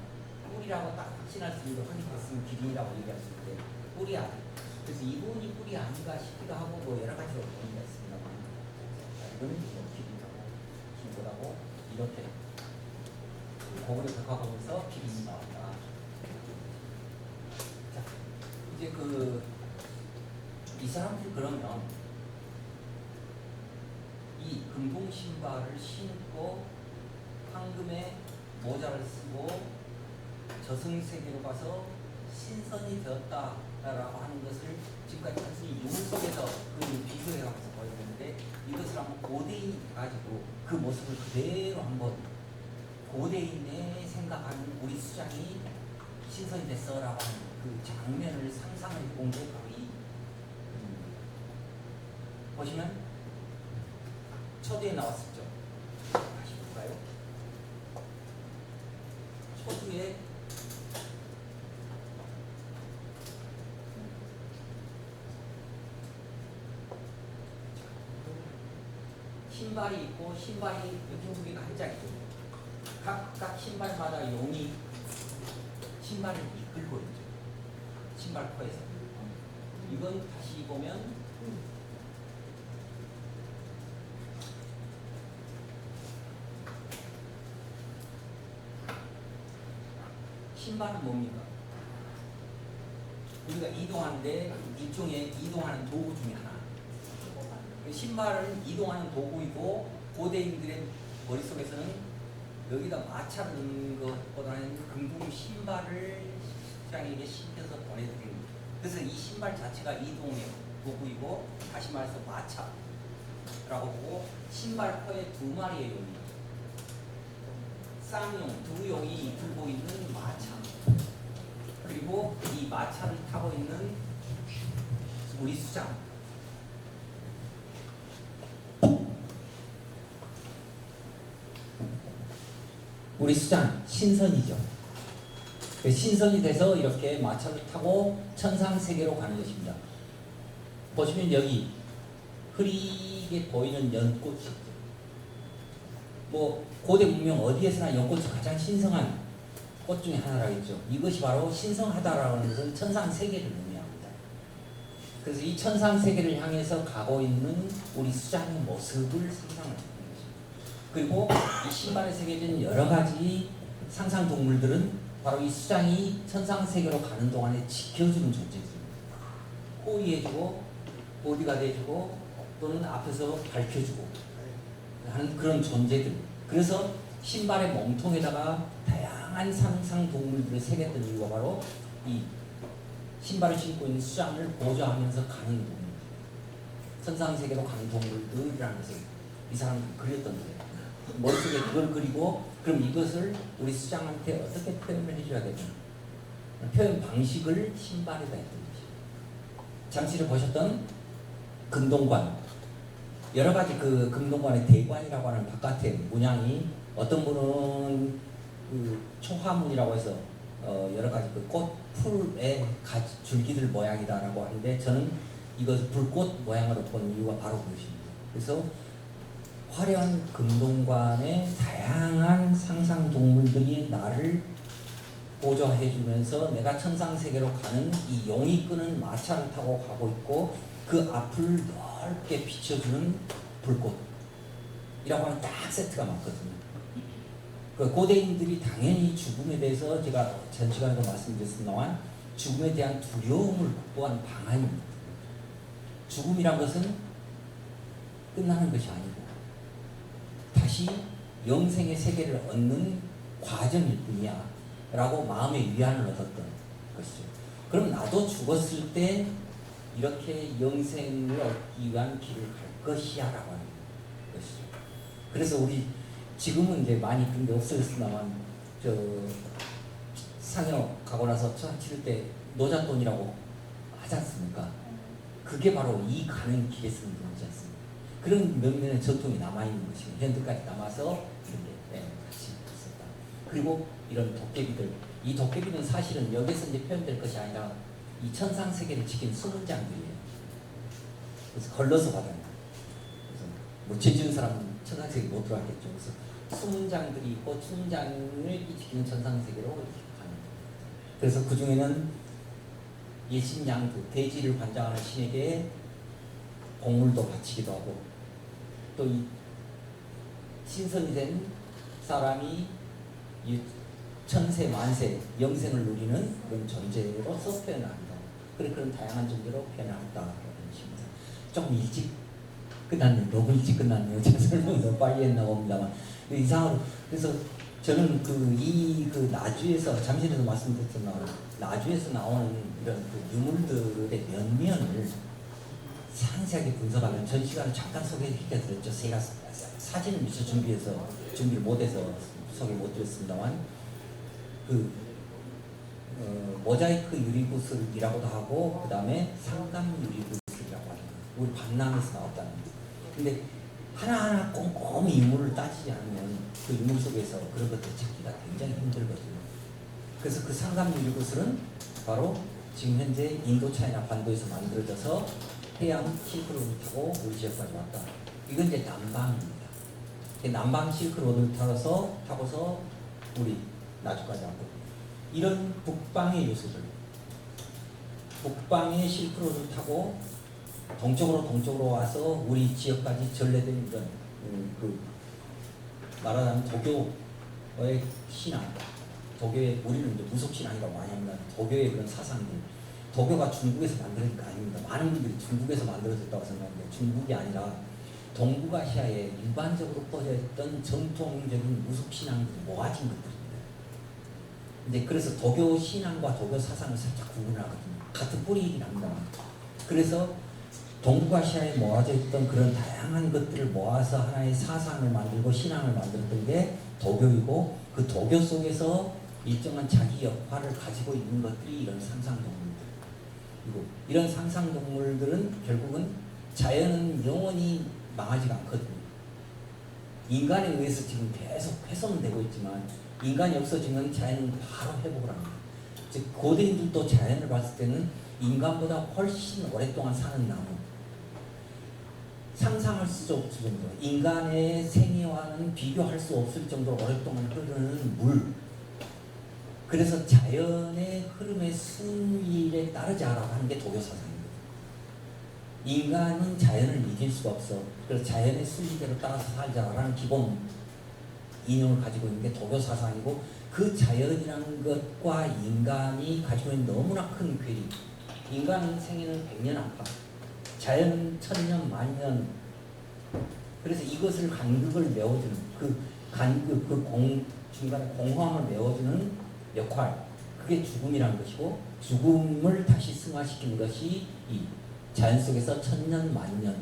뿔이라고 딱 확신할 수 있는 확인됐으면 기린이라고 얘기할 수 있는데 뿔이 아니. 그래서 이 부분이 뿔이 아닌가 싶기도 하고 뭐 여러 가지로 보는 게 있습니다만 이거는 뭐 기린하고 긴보다고 이렇게 고구려 벽화 보면서 기린이 나왔다. 자 이제 이 사람들이 그러면 이 금동 신발을 신고 황금의 모자를 쓰고 저승세계로 가서 신선이 되었다라고 하는 것을 지금까지 단순히 유물 속에서 비교해가면서 보여드렸는데 이것을 한번 고대인이 가지고 그 모습을 그대로 한번 고대인의 생각하는 우리 수장이 신선이 됐어라고 하는 그 장면을 상상해 본 게 바로 이 보시면 초두에 나왔었죠. 다시 볼까요? 초두에 신발이 있고 신발이 이렇게 두 개가 한 짝이죠. 각각 신발마다 용이 신발을 이끌고 있죠. 신발 코에서. 이건 다시 보면 신발은 뭡니까? 우리가 이동하는데 일종의 이동하는 도구 중에 하나. 신발은 이동하는 도구이고 고대인들의 머릿속에서는 여기다 마차를 넣는 것보다는 금동 신발을 시장에게 신겨서 보내드리는 거죠. 그래서 이 신발 자체가 이동의 도구이고 다시 말해서 마차라고 보고 신발 코에 두 마리의 용이 쌍용, 두 용이 이끌고 있는 마차 그리고 이 마차를 타고 있는 우리 수장 우리 수장 신선이죠. 신선이 돼서 이렇게 마차를 타고 천상세계로 가는 것입니다. 보시면 여기 흐리게 보이는 연꽃이 있죠. 뭐 고대 문명 어디에서나 연꽃이 가장 신성한 꽃 중에 하나라겠죠. 이것이 바로 신성하다라는 것은 천상세계를 의미합니다. 그래서 이 천상세계를 향해서 가고 있는 우리 수장의 모습을 상상을 그리고 이 신발에 새겨진 여러 가지 상상 동물들은 바로 이 수장이 천상세계로 가는 동안에 지켜주는 존재들입니다. 호위해주고 보디가드해주고 또는 앞에서 밝혀주고 하는 그런 존재들. 그래서 신발의 몸통에다가 다양한 상상 동물들을 새겼던 이유가 바로 이 신발을 신고 있는 수장을 보좌하면서 가는 동물. 천상세계로 가는 동물들이라는 것을 이 사람들이 그렸던 거예요. 머릿속에 그걸 그리고 그럼 이것을 우리 수장한테 어떻게 표현을 해줘야 되냐 표현 방식을 신발에다 했던 것이죠. 잠시를 보셨던 금동관 여러 가지 그 금동관의 대관이라고 하는 바깥의 문양이 어떤 분은 그 초화문이라고 해서 여러 가지 그 꽃 풀의 줄기들 모양이다라고 하는데 저는 이것을 불꽃 모양으로 본 이유가 바로 그것입니다. 그래서 화려한 금동관의 다양한 상상 동물들이 나를 보좌해주면서 내가 천상세계로 가는 이 용이 끄는 마차를 타고 가고 있고 그 앞을 넓게 비춰주는 불꽃이라고 하는 딱 세트가 맞거든요. 그 고대인들이 당연히 죽음에 대해서 제가 전 시간에도 말씀드렸습니다만 죽음에 대한 두려움을 극복하는 방안입니다. 죽음이란 것은 끝나는 것이 아니고 다시 영생의 세계를 얻는 과정일 뿐이야 라고 마음의 위안을 얻었던 것이죠. 그럼 나도 죽었을 때 이렇게 영생을 얻기 위한 길을 갈 것이야 라고 하는 것이죠. 그래서 우리 지금은 이제 많이 그런 게 없어졌습니다만 저 상여 가고 나서 천안 치를 때 노잣돈이라고 하지 않습니까? 그게 바로 이 가는 길에 쓰는 돈이지 않습니까? 그런 면면의 전통이 남아있는 것이고 현대까지 남아서 이렇게 같이 있었다. 그리고 이런 도깨비들, 이 도깨비는 사실은 여기서 이제 표현될 것이 아니라 이 천상 세계를 지킨 수문장들이에요. 그래서 걸러서 받아요. 그래서 뭐 죄 지은 사람은 천상 세계 못 들어갔겠죠. 그래서 수문장들이 있고 수문장을 지키는 천상 세계로 이렇게 가는 거예요. 그래서 그 중에는 예신양두, 대지를 관장하는 신에게 곡물도 바치기도 하고 또 이 신선이 된 사람이 이 천세 만세 영생을 누리는 그런 존재로서 표현합니다. 그런 다양한 존재로 표현한다라는 것입니다. 좀 일찍 끝났네요. 너무 일찍 끝났네요. 제 설명은 너무 빨리 했나 봅니다만 이상으로 그래서 저는 그 나주에서 잠실에서 말씀드렸지만 나주에서 나오는 이런 그 유물들의 면면을 상세하게 분석하면 전 시간에 잠깐 소개해드렸죠. 제가 사진을 미처 준비를 못해서 소개 못 드렸습니다만 모자이크 유리구슬이라고도 하고 그 다음에 상감 유리구슬이라고 하는 우리 반남에서 나왔다는 거. 근데 하나하나 꼼꼼히 유물을 따지지 않으면 그 유물 속에서 그런 것들 찾기가 굉장히 힘들거든요. 그래서 그 상감 유리구슬은 바로 지금 현재 인도 차이나 반도에서 만들어져서 해양 실크로드를 타고 우리 지역까지 왔다. 이건 이제 남방입니다. 남방 실크로드를 타고서 우리 나주까지 왔고 이런 북방의 요소들, 북방의 실크로드를 타고 동쪽으로 와서 우리 지역까지 전래된 이런 말하자면 도교의 신앙, 도교의 우리는 이제 무속 신앙이라고 많이 합니다. 도교의 그런 사상들, 도교가 중국에서 만들어진 거 아닙니다. 많은 분들이 중국에서 만들어졌다고 생각하는데 중국이 아니라 동북아시아에 일반적으로 퍼져있던 전통적인 무속 신앙들이 모아진 것들입니다. 근데 그래서 도교 신앙과 도교 사상을 살짝 구분하거든요. 같은 뿌리이긴 합니다. 그래서 동북아시아에 모아져 있던 그런 다양한 것들을 모아서 하나의 사상을 만들고 신앙을 만들었던 게 도교이고 그 도교 속에서 일정한 자기 역할을 가지고 있는 것들이 이런 상상동물들. 그리고 이런 상상동물들은 결국은 자연은 영원히 망하지가 않거든요. 인간에 의해서 지금 계속 훼손되고 있지만 인간이 없어지면 자연은 바로 회복을 합니다. 즉 고대인들도 자연을 봤을 때는 인간보다 훨씬 오랫동안 사는 나무, 상상할 수 없을 정도, 인간의 생애와는 비교할 수 없을 정도로 오랫동안 흐르는 물. 그래서 자연의 흐름의 순리에 따르자라고 하는 게 도교 사상입니다. 인간은 자연을 이길 수가 없어. 그래서 자연의 순리대로 따라서 살자라는 기본 이념을 가지고 있는 게 도교 사상이고 그 자연이라는 것과 인간이 가지고 있는 너무나 큰 괴리. 인간 생애는 100년 안팎, 자연은 1000년, 만년. 그래서 이것을 간극을 메워주는 중간에 공허함을 메워주는 역할, 그게 죽음이라는 것이고 죽음을 다시 승화시키는 것이 이 자연 속에서 1000년, 만년,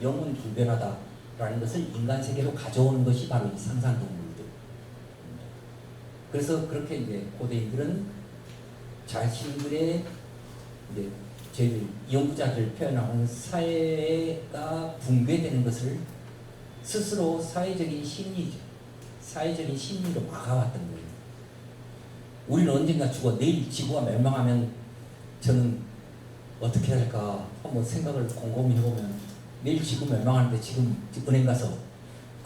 영은 불변하다라는 것을 인간 세계로 가져오는 것이 바로 이 상상동물들. 그래서 그렇게 이제 고대인들은 자신들의 이제 저희들 연구자들 표현하는 사회가 붕괴되는 것을 스스로 사회적인 심리로 막아왔던 거예요. 우리는 언젠가 죽어 내일 지구가 멸망하면 저는 어떻게 할까 한번 생각을 곰곰이 해보면 내일 지구 멸망하는데 지금 은행 가서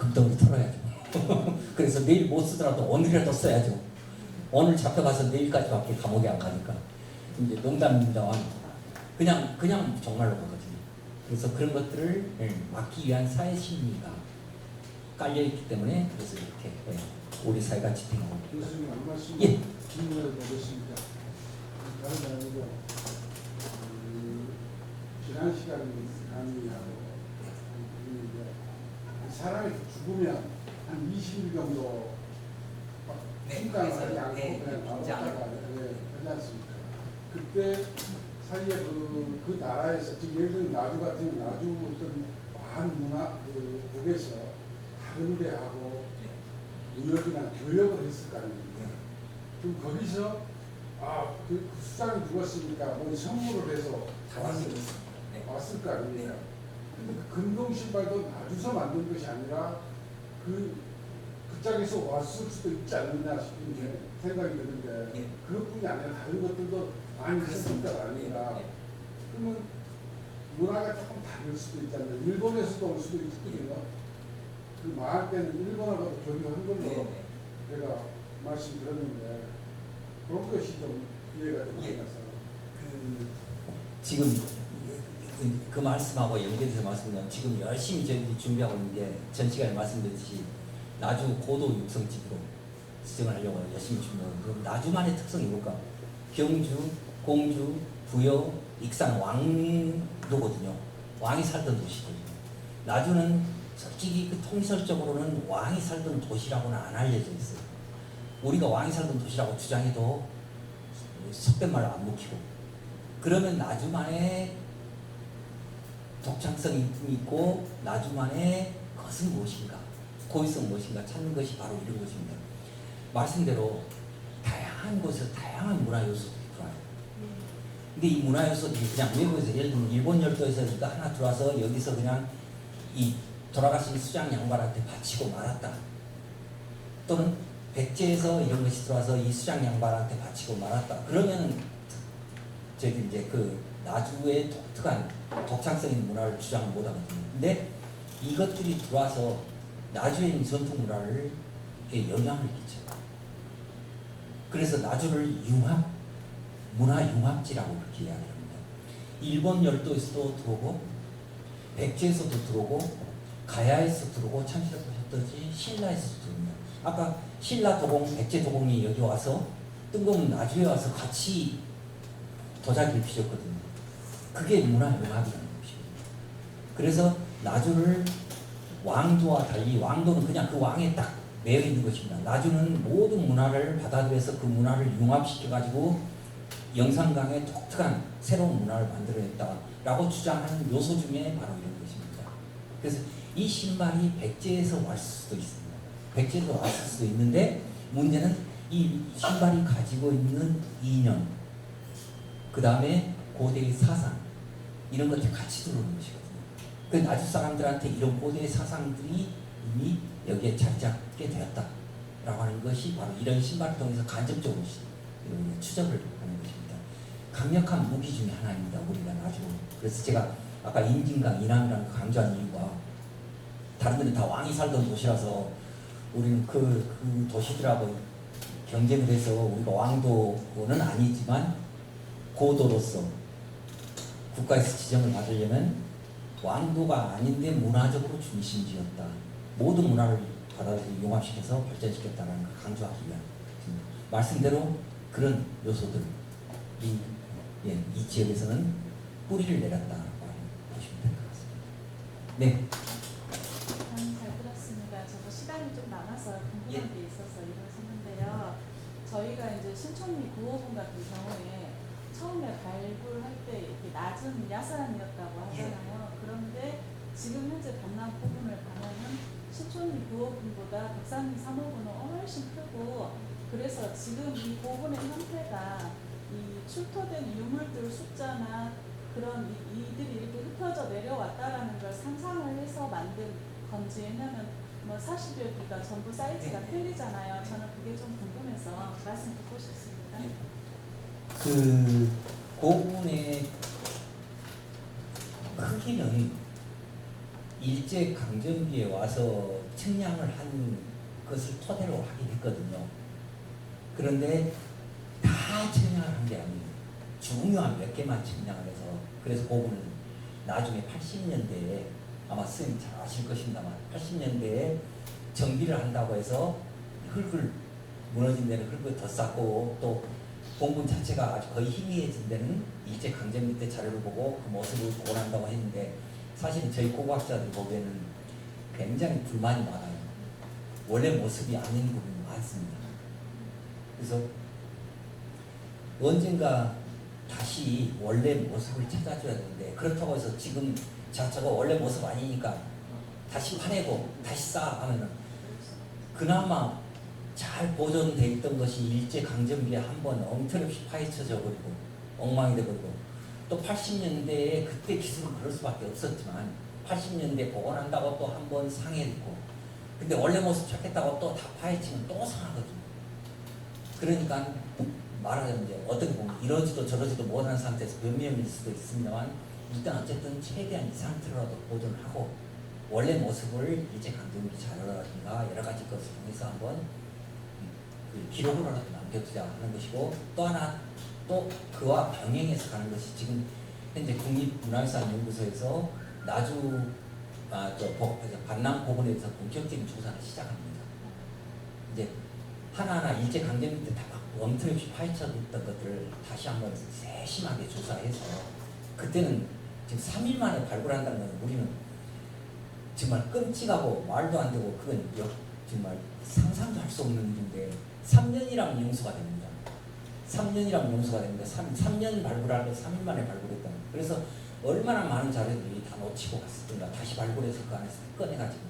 금덩이 털어야죠. 그래서 내일 못 쓰더라도 오늘이라도 써야죠. 오늘 잡혀가서 내일까지밖에 감옥에 안 가니까. 이제 농담입니다만 그냥 정말로 거거든요. 그래서 그런 것들을 막기 위한 사회 심리가 깔려있기 때문에 그래서 이렇게 우리 사회가 지탱하고 있다. 교수님 한 말씀 예. 질문을 보겠습니다. 다른 게 아니고 지난 시간에 강의하고 사람이 죽으면 한 20일 정도 생각을 하지 않고 그냥 바로 갔다가 하지 않습니까? 그때 사이에 그 나라에서 지금 예를 들면 나주 같은 나주 어떤 반문화 북에서 다른 데하고 문역이나 교역을 했을 거 아닙니까? 그럼 거기서 그 수장이 죽었으니까 뭐 선물을 해서 왔을 거 아닙니까? 근데 그 금동 신발도 나주서 만든 것이 아니라 그 짝에서 왔을 수도 있지 않느냐 싶은 생각이 드는데 그것뿐이 아니라 다른 것들도 많이 있었을 거 아니라 그러면 문화가 조금 다를 수도 있잖아요. 일본에서도 올 수도 있거든요. 그 망할 때는 일본하고도 교류한 걸로 제가 말씀 드렸는데 그런 것이 좀 이해가 좀 안 가서 지금 그 말씀하고 연결해서 말씀드리면 지금 열심히 저희들이 준비하고 있는 게 전 시간에 말씀드렸듯이 나주 고도 육성지구로 지정을 하려고 열심히 준비하고 그럼 나주만의 특성이 뭘까? 경주, 공주, 부여, 익산 왕도거든요. 왕이 살던 도시거든요. 나주는 솔직히 그 통설적으로는 왕이 살던 도시라고는 안 알려져 있어요. 우리가 왕이 살던 도시라고 주장해도 속된 말로 안 묵히고 그러면 나주만의 독창성이 있고 나주만의 것은 무엇인가 고유성 무엇인가 찾는 것이 바로 이런 것입니다. 말씀대로 다양한 곳에서 다양한 문화 요소들이 들어와요. 근데 이 문화 요소들이 그냥 외국에서 예를 들면 일본 열도에서 이거 하나 들어와서 여기서 그냥 이 돌아가신 수장 양반한테 바치고 말았다. 또는 백제에서 이런 것이 들어와서 이 수장 양반한테 바치고 말았다. 그러면 저기 이제 그 나주의 독특한 독창성 있는 문화를 주장 못하거든요. 근데 이것들이 들어와서 나주에 있는 전통 문화를 영향을 끼쳐요. 그래서 나주를 문화 융합지라고 그렇게 이야기합니다. 일본 열도에서도 들어오고 백제에서도 들어오고 가야에서 들어오고 참시라 보셨듯이 신라에서도 들어옵니다. 아까 신라 도공, 백제 도공이 여기 와서 뜬금없는 나주에 와서 같이 도자기를 피셨거든요. 그게 문화 융합이라는 것이거든요. 그래서 나주를 왕도와 달리 왕도는 그냥 그 왕에 딱 매여 있는 것입니다. 나주는 모든 문화를 받아들여서 그 문화를 융합시켜가지고 영산강의 독특한 새로운 문화를 만들어냈다라고 주장하는 요소 중에 바로 이런 것입니다. 그래서 이 신발이 백제에서 왔을 수도 있습니다. 백제에서 왔을 수도 있는데 문제는 이 신발이 가지고 있는 이념, 그 다음에 고대의 사상 이런 것들이 같이 들어오는 것이거든요. 그 나주 사람들한테 이런 고대의 사상들이 이미 여기에 자리 잡게 되었다라고 하는 것이 바로 이런 신발을 통해서 간접적으로 추적을 하는 것입니다. 강력한 무기 중에 하나입니다. 우리가 나주. 그래서 제가 아까 임진강 이남이라는 거 강조한 이유가 다른 데는 다 왕이 살던 도시라서 우리는 그 도시들하고 경쟁을 해서 우리가 왕도는 아니지만 고도로서 국가에서 지정을 받으려면 왕도가 아닌데 문화적으로 중심지었다. 모든 문화를 받아들여 융합시켜서 발전시켰다는 걸 강조하기 위한 말씀대로 그런 요소들 이 지역에서는 뿌리를 내렸다고 보시면 될 것 같습니다. 네. 잘 들었습니다. 저도 시간이 좀 남아서 궁금한 게 있어서 이걸 썼는데요. 저희가 이제 신촌리 9호분 같은 경우에 처음에 발굴할 때 이렇게 낮은 야산이었다고 하잖아요. 그런데 지금 현재 담남 부분을 가면은 신촌리 9호분보다 백산리 3호분은 훨씬 크고 그래서 지금 이 부분의 형태가 이 출토된 유물들 숫자나 그런 이들이 이렇게 흩어져 내려왔다라는 걸 상상을 해서 만든 건지 왜냐면 뭐 40여기가 전부 사이즈가 틀리잖아요. 저는 그게 좀 궁금해서 말씀 듣고 싶습니다. 그 고분의 크기는 일제 강점기에 와서 측량을 한 것을 토대로 하긴 했거든요. 그런데 다 측량을 한 게 아니에요. 중요한 몇 개만 측량을 해서, 그래서 그거는 나중에 80년대에 아마 선생님 잘 아실 것입니다만 80년대에 정비를 한다고 해서 흙을 무너진 데는 흙을 더 쌓고 또 공군 자체가 아주 거의 희미해진 데는 일제 강점기 때 자료를 보고 그 모습을 복원한다고 했는데, 사실은 저희 고고학자들 보기에는 굉장히 불만이 많아요. 원래 모습이 아닌 부분이 많습니다. 그래서 언젠가 다시 원래 모습을 찾아줘야 되는데, 그렇다고 해서 지금 저거 원래 모습 아니니까 다시 파내고 다시 쌓아 하면은 그나마 잘 보존돼 있던 것이 일제 강점기에 한번 엉터리 파헤쳐져 버리고 엉망이 돼 버리고, 또 80년대에 그때 기술은 그럴 수밖에 없었지만 80년대 복원한다고 또 한번 상해있고, 근데 원래 모습 찾겠다고 또 다 파헤치면 또 상하거든요. 그러니까 말하자면 이제 어떻게 보면 이러지도 저러지도 못한 상태에서 변명일 수도 있습니다만, 일단 어쨌든 최대한 이 상태로라도 보존을 하고 원래 모습을 일제 강점기 자료라든가 여러 가지 것을 통해서 한번 그 기록으로라도 남겨두자 하는 것이고, 또 하나 또 그와 병행해서 가는 것이 지금 현재 국립문화유산연구소에서 나주 반남 고분에 대해서 본격적인 조사를 시작합니다. 이제 하나하나 일제 강점기 때 다 엉터리 없이 파헤쳐있던 것들을 다시 한번 세심하게 조사해서, 그때는 지금 3일 만에 발굴한다는 것은 우리는 정말 끔찍하고 말도 안 되고, 그건 정말 상상도 할 수 없는 일인데 3년이라면 용서가 됩니다. 3년이라면 용서가 됩니다. 3년 발굴할 때 3일 만에 발굴했다. 그래서 얼마나 많은 자료들이 다 놓치고 갔을까, 다시 발굴해서 그 안에서 꺼내가지고,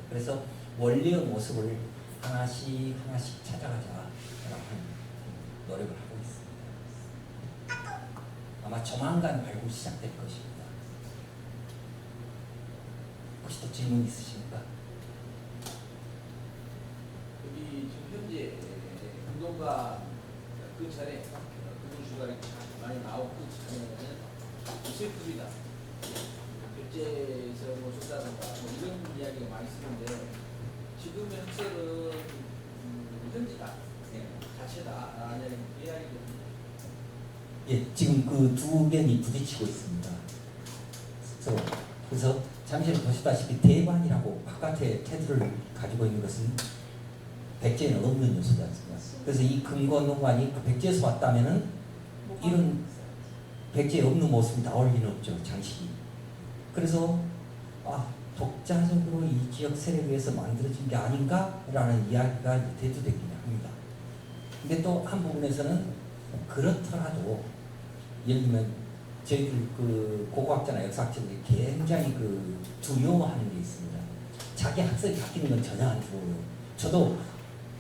그래서 원래의 모습을 하나씩 찾아가자라고 하는 노력을 하고 있습니다. 아마 조만간 발굴 시작될 것입니다. 혹시 또 질문 있으십니까? 여기 지금 현재 운동가 그 전에 그분 주간에 많이 나오고 그 전에는 유세풀이다, 결제에서 뭐 쏜다든가 뭐 이런 이야기가 많이 쓰는데, 지금 현재는 현지다, 자체다 라는 이야기거든요. 예, 지금 그 두 변이 부딪히고 있습니다. 그래서 잠시 보시다시피 대관이라고 바깥에 테두를 가지고 있는 것은 백제에는 없는 요소지 않습니까? 그래서 이 금관농관이 그 백제에서 왔다면은 이런 백제에 없는 모습이 나올 리는 없죠, 장식이. 그래서 독자적으로 이 지역 세력에 의해서 만들어진 게 아닌가라는 이야기가 대두되긴 합니다. 근데 또 한 부분에서는 그렇더라도, 예를 들면 저희들 그 고고학자나 역사학자들이 굉장히 그 두려워하는 게 있습니다. 자기 학설이 바뀌는 건 전혀 안 두려워요.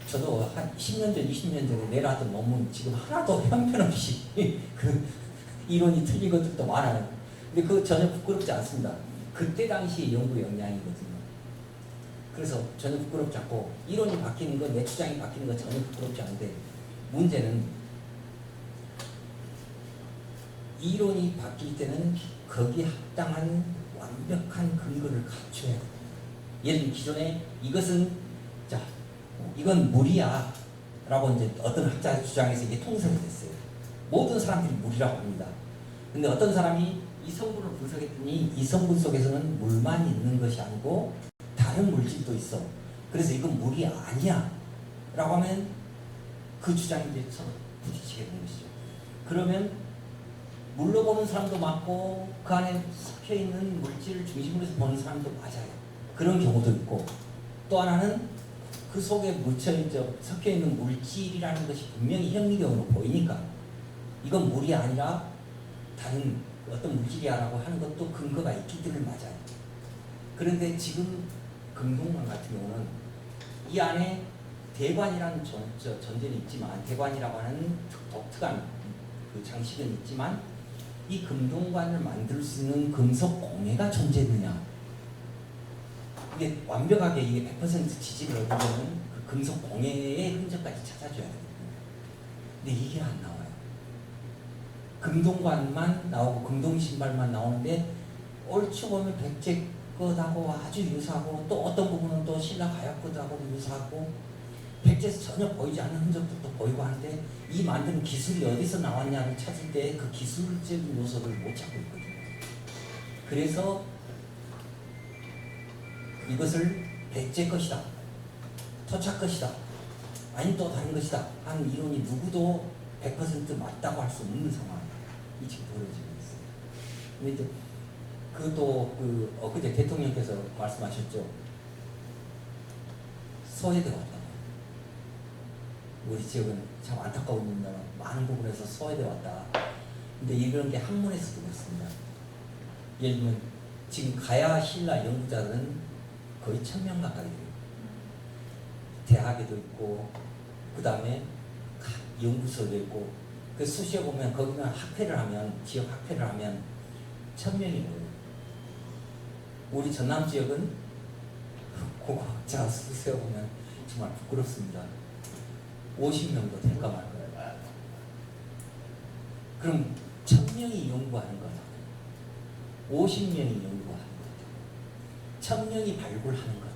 저도 한 10년 전, 20년 전에 내려왔던 논문 지금 하나도 형편없이 그 이론이 틀린 것들도 많아요. 근데 그거 전혀 부끄럽지 않습니다. 그때 당시 연구 역량이거든요. 그래서 전혀 부끄럽지 않고, 이론이 바뀌는 거, 내 주장이 바뀌는 거 전혀 부끄럽지 않은데, 문제는 이론이 바뀔 때는 거기에 합당한 완벽한 근거를 갖춰야 돼요. 예를 들면 기존에 이건 물이야 라고 이제 어떤 학자 주장에서 이게 통설이 됐어요. 모든 사람들이 물이라고 합니다. 근데 어떤 사람이 이 성분을 분석했더니 이 성분 속에서는 물만 있는 것이 아니고 다른 물질도 있어. 그래서 이건 물이 아니야 라고 하면 그 주장이 이제 서로 부딪히게 되는 것이죠. 그러면 물로 보는 사람도 많고 그 안에 섞여있는 물질을 중심으로 해서 보는 사람도 맞아요. 그런 경우도 있고, 또 하나는 그 속에 섞여있는 물질이라는 것이 분명히 현미경으로 보이니까 이건 물이 아니라 다른 어떤 물질이야 라고 하는 것도 근거가 있기 때문에 맞아요. 그런데 지금 금동관 같은 경우는 이 안에 대관이라는 전제는 있지만, 대관이라고 하는 독특한 그 장식은 있지만, 이 금동관을 만들 수 있는 금속 공예가 존재했느냐, 이게 완벽하게 이게 100% 지지를 얻으려면 그 금속 공예의 흔적까지 찾아줘야 되거든요. 근데 이게 안 나와요. 금동관만 나오고 금동신발만 나오는데, 얼추 보면 백제 것하고 아주 유사하고 또 어떤 부분은 또 신라 가약 것하고 유사하고 백제에서 전혀 보이지 않는 흔적들도 보이고 하는데 이 만드는 기술이 어디서 나왔냐를 찾을 때 그 기술적인 요소를 못 찾고 있거든요. 그래서 이것을 백제 것이다, 토착 것이다, 아니 또 다른 것이다 하는 이론이 누구도 100% 맞다고 할 수 없는 상황이 지금 벌어지고 있어요. 근데 이제 그것도 엊그제 대통령께서 말씀하셨죠. 소외돼 왔다. 우리 지역은 참 안타까운 일입니다만 많은 부분에서 소외돼 왔다. 근데 이런 게 학문에서도 그렇습니다. 예를 들면 지금 가야 신라 연구자들은 거의 1000명 가까이 돼요. 대학에도 있고 그 다음에 각 연구소도 있고 그 수시에 보면 거기만 학회를 하면 지역 학회를 하면 1000명이 모여요. 우리 전남 지역은 고고학자 수시에 보면 정말 부끄럽습니다. 50명도 될까 말까요. 그럼 1000명이 연구하는 거다. 50명이 연구하는 거다. 1000명이 발굴하는 거다.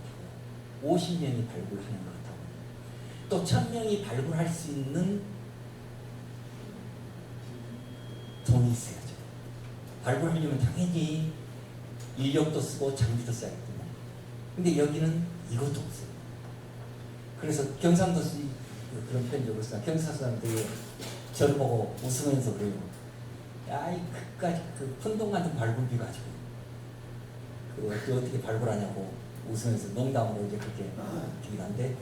50명이 발굴하는 거다. 또 1000명이 발굴할 수 있는 돈이 있어야죠. 발굴하려면 당연히 인력도 쓰고 장비도 써야겠구나. 근데 여기는 이것도 없어요. 그래서 경상도시 그런 편적으로 써. 경상도 사람들이 저를 보고 웃으면서 그래요. 야, 이 그까지 그 푼돈 같은 발굴비 가지고 그 어떻게 발굴하냐고 웃으면서 농담으로 이제 그렇게 얘기를 한데,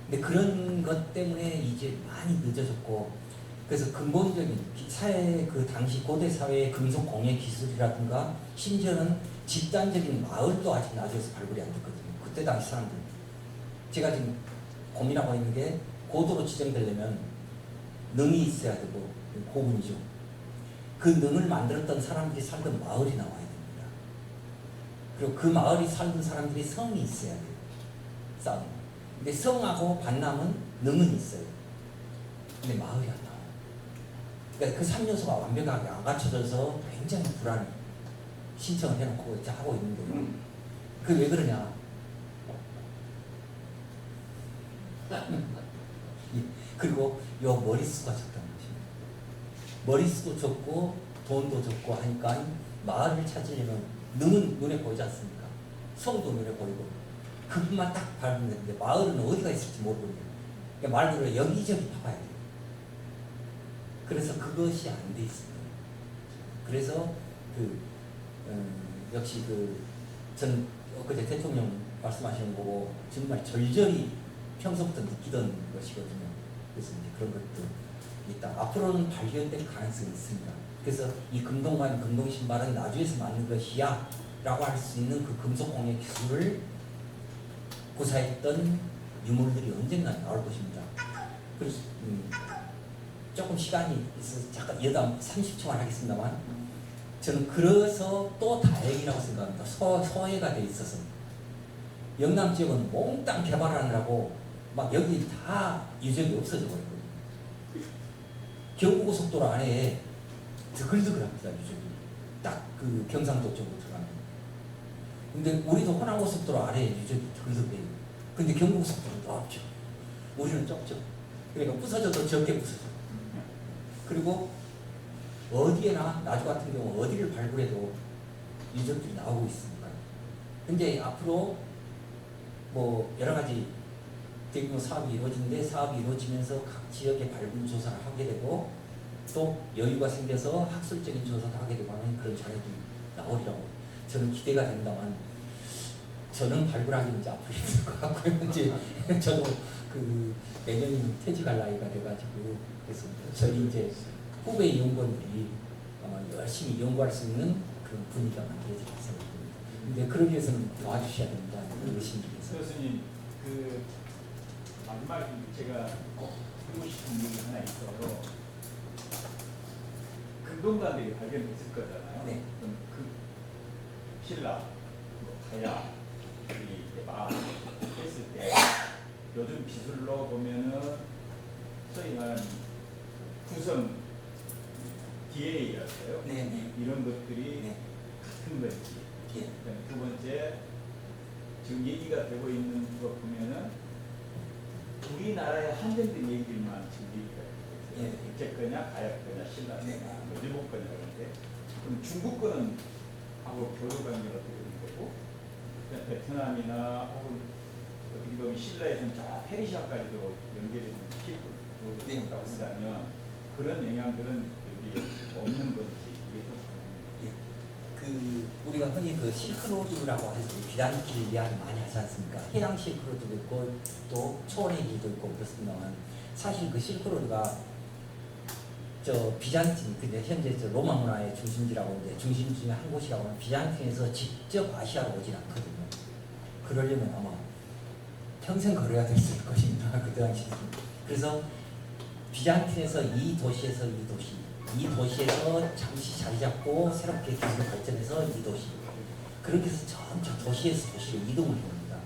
근데 그런 것 때문에 이제 많이 늦어졌고, 그래서 근본적인 사회 그 당시 고대 사회의 금속 공예 기술이라든가 심지어는 집단적인 마을도 아직 나중에서 발굴이 안 됐거든요. 그때 당시 사람들. 제가 지금 고민하고 있는 게 고도로 지정되려면 능이 있어야 되고 고군이죠. 그 능을 만들었던 사람들이 살던 마을이 나와야 됩니다. 그리고 그 마을이 살던 사람들이 성이 있어야 돼요. 싸움. 근데 성하고 반남은 능은 있어요. 근데 마을이 안 나와요. 그러니까 그 3요소가 완벽하게 안 갖춰져서 굉장히 불안해. 신청을 해놓고 이제 하고 있는데 그게 왜 그러냐? 그리고 요 머릿수가 적다는 것입니다. 머릿수도 적고 돈도 적고 하니까 마을을 찾으려면 능은 눈에 보이지 않습니까? 성도 눈에 보이고 그것만 딱 밟으면 되는데 마을은 어디가 있을지 모르거든요. 그러니까 말 그대로 여기저기 파봐야 돼요. 그래서 그것이 안 돼 있습니다. 그래서 역시 전 엊그제 대통령 말씀하시는 거고 정말 절절히 평소부터 느끼던 것이거든요. 그래서 이제 그런 것도 있다. 앞으로는 발견될 가능성이 있습니다. 그래서 이 금동관, 금동신발은 나주에서 만든 것이야 라고 할 수 있는 그 금속 공예 기술을 구사했던 유물들이 언젠가 나올 것입니다. 그래서 조금 시간이 있어서 잠깐 여담 30초만 하겠습니다만, 저는 그래서 또 다행이라고 생각합니다. 소외가 돼 있어서 영남 지역은 몽땅 개발하느라고 막 여기 다 유적이 없어져 버렸거든요. 경부고속도로 안에 드글드글합니다. 유적이 딱 그 경상도 쪽으로 들어가면. 근데 우리도 호남고속도로 아래에 유적이 드글드글해요. 근데 경부고속도로는 넓죠. 우리는 좁죠. 그러니까 부서져도 적게 부서져. 그리고 어디에나 나주 같은 경우 어디를 발굴해도 유적들이 나오고 있으니까. 근데 앞으로 뭐 여러 가지 대규모 사업이 이루어지는데, 사업이 이루어지면서 각 지역의 발굴 조사를 하게 되고 또 여유가 생겨서 학술적인 조사도 하게 되고 하는 그런 자료들이 나오리라고 저는 기대가 된다만, 저는 발굴하기는 이제 앞으로 힘들 것 같고요. 이제 저도 내년이면 퇴직할 나이가 돼가지고, 그래서 저희 이제 후배 연구원들이 열심히 연구할 수 있는 그런 분위기가 만들어질 생각입니다. 근데 그러기 위해서는 도와주셔야 됩니다. 의심드려서. 교수님, 마지막에 제가 꼭 하고 싶은 얘기 하나 있어요. 금동관들이 발견됐을 거잖아요. 네. 그럼 신라, 가야, 막 했을 때 요즘 기술로 보면은 소위 말하는 구성 DNA였어요. 네. 이런 것들이 네. 같은 건지 예. 그다음에 두 번째 지금 얘기가 되고 있는 거 보면은 우리나라에 한정된 얘기들만 지금 얘기가 되고 있어요. 국제 거냐, 가약 거냐, 신라 거냐, 네. 뭐 일본 거냐 그런데 그럼 중국 거는 하고 교류 관계가 어떻게 되는 거고, 그다음에 베트남이나 혹은 어떻게 보면 신라에서는 저 페르시아까지도 연결이 되는 네. 킬을 갖고 있다면 그런 영향들은 여기 없는 건지 이게 좀 궁금해요. 예. 그 우리가 흔히 그 실크로드라고 해서 비단길 이야기 많이 하지 않습니까? 해양 실크로드도 있고 또 초원의 길도 있고 그렇습니다만 사실 그 실크로드가 저 비잔틴 근데 현재 저 로마 문화의 중심지라고 이제 중심 중에 한 곳이라고 하면 비잔틴에서 직접 아시아로 오진 않거든요. 그러려면 아마 평생 걸어야 됐을 것입니다. 그 당시. 그래서 비잔틴에서 이 도시에서 이 도시, 이 도시에서 잠시 자리 잡고 새롭게 기술 발전해서 이 도시. 그렇게 해서 점점 도시에서 도시로 이동을 해옵니다.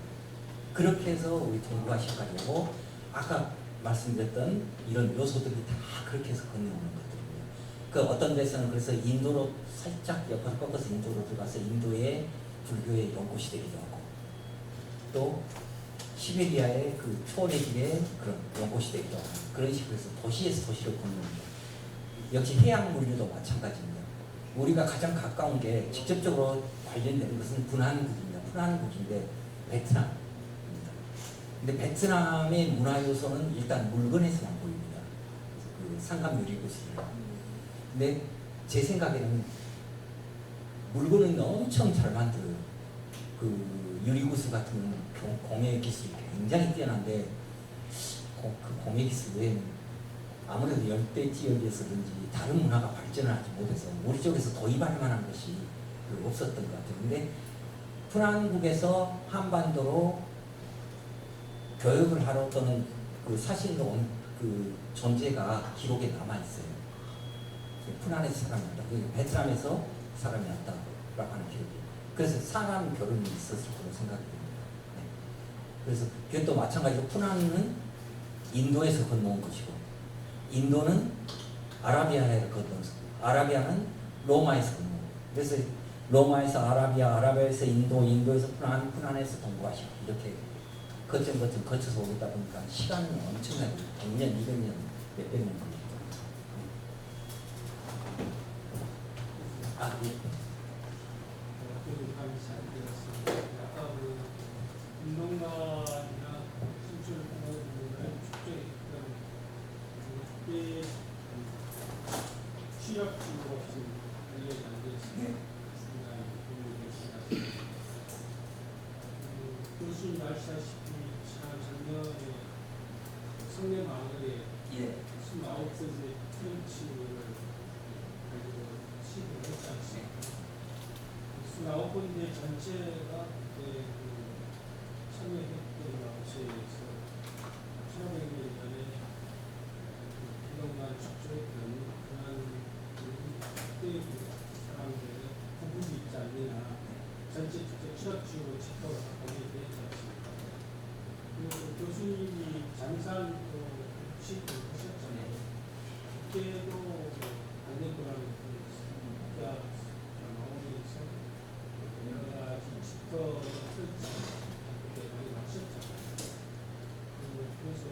그렇게 해서 우리 동북아시아까지 오고 아까 말씀드렸던 이런 요소들이 다 그렇게 해서 건너오는 것들입니다. 그 어떤 데서는 그래서 인도로 살짝 옆으로 꺾어서 인도로 들어가서 인도의 불교의 연꽃이 되기도 하고 또 시베리아의 그 초원의 길에 그런 연꽃이 되기도 하고 그런 식으로 해서 도시에서 도시로 건너옵니다. 역시 해양 물류도 마찬가지입니다. 우리가 가장 가까운 게 직접적으로 관련되는 것은 분한국입니다. 분한국인데 베트남. 근데 베트남의 문화 요소는 일단 물건에서만 보입니다. 그 상감 유리구슬. 근데 제 생각에는 물건은 엄청 잘 만들어요. 그 유리구슬 같은 공예 기술이 굉장히 뛰어난데 그 공예 기술 외에는 아무래도 열대 지역에서든지 다른 문화가 발전을 하지 못해서 우리 쪽에서 도입할 만한 것이 없었던 것 같아요. 근데 프랑국에서 한반도로 교육을 하러 또는 그 사실로 온 그 존재가 기록에 남아 있어요. 푸난에서 사람이 왔다. 베트남에서 사람이 왔다라고 하는 기록이. 그래서 사람 결혼이 있었을 거로 생각이 됩니다. 네. 그래서 그것도 마찬가지로 푸난은 인도에서 건너온 것이고, 인도는 아라비아에서 건너온 것이고, 아라비아는 로마에서 건너온 거예요. 그래서 로마에서 아라비아, 아라비아에서 인도, 인도에서 푸난, 푸난에서 동북아시아 이렇게 거점 거쳐서 오다 보니까 시간은 엄청나게 100년, 200년, 몇백 년 걸립니다. 아, 예. 아까 그 운동가나 신출 부분을 축제 그때 취약지로 지금 관리가 안 되어 있습니다. 교수님 아시다시피 지난 작년에 성내 마을에 예. 29세의 트렌치를 가지고 시도를 했지 않습니까? 29군데 전체가 그때 참여했던 업체에서 1500년 전에 그동안 축조했던 그런 그때 사람들의 부분이 있지 않느냐 전체 취약지로 집도를 하게 되지 않습니까? 그리고 교수님이 장산 취입을 하셨잖아요. 그때도 안 된 거라는 게 나오면서 여러 가지 집터를 그때 많이 마셨잖아요. 그래서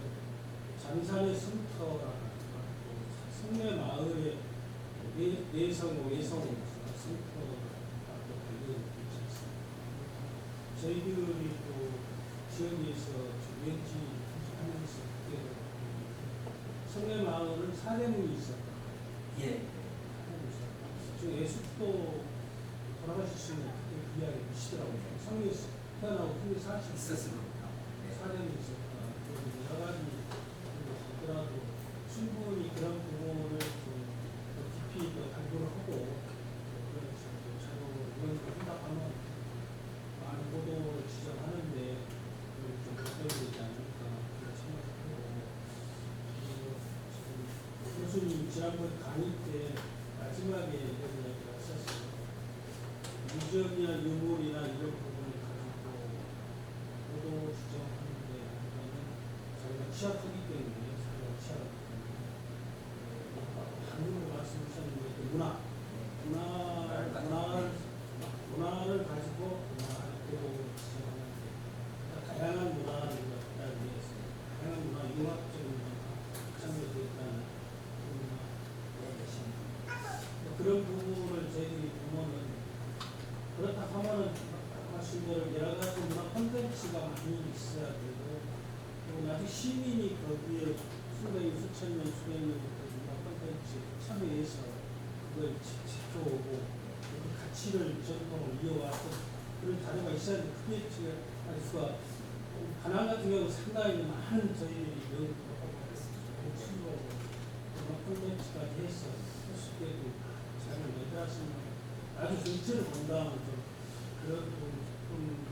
장산의 섬터라는 성내 마을의 내성, 외성 섬터가 또 관련이 있지 않습니까? 저희들이 또 지역에서 왠지 하면서 그때 성내 마을은 사대문이 있었다. 예. 저 예수도 돌아가셨으면 그때 그 이야기 하시더라고요. 성에서 태어나고 근데 사실 있었습니다. 사례는 있었다. 여러 가지 하더라도 충분히 그런 부분을 좀 깊이 또 발굴을 하고 그런 식으로 자료를 이런 걸 생각하면 많은 보도를 지정하는데 좀 도움이 되지 않을까 그런 생각을 하고 교수님 지난번 강의 때 마지막에 이런 이야기가 있었어요. 유전이나 유물이나 이런 부분을 가지고 보도 지정하는데 저희가 취약하기 때문에 사회가 취약하기 때문에 방금도 말씀하셨는데 문화를 가지고 그런 부분을 저희들이 보면은 그렇다 하면은 말씀대로 여러 가지 문화 콘텐츠가 많이 있어야 되고 그리고 나중에 시민이 거기에 수천 년, 수백 년부터 문화 콘텐츠에 참여해서 그걸 지켜오고 그 가치를 전통을 이어와서 그런 자료가 있어야 되는데 그게 지금 아직까 가난 같은 경우 상당히 많은 저희들이 연구를 하고 있습니다. 문화 콘텐츠까지 해서 수수께도 잘 만들었으면 아주 전체를 본다면 좀 그런 좀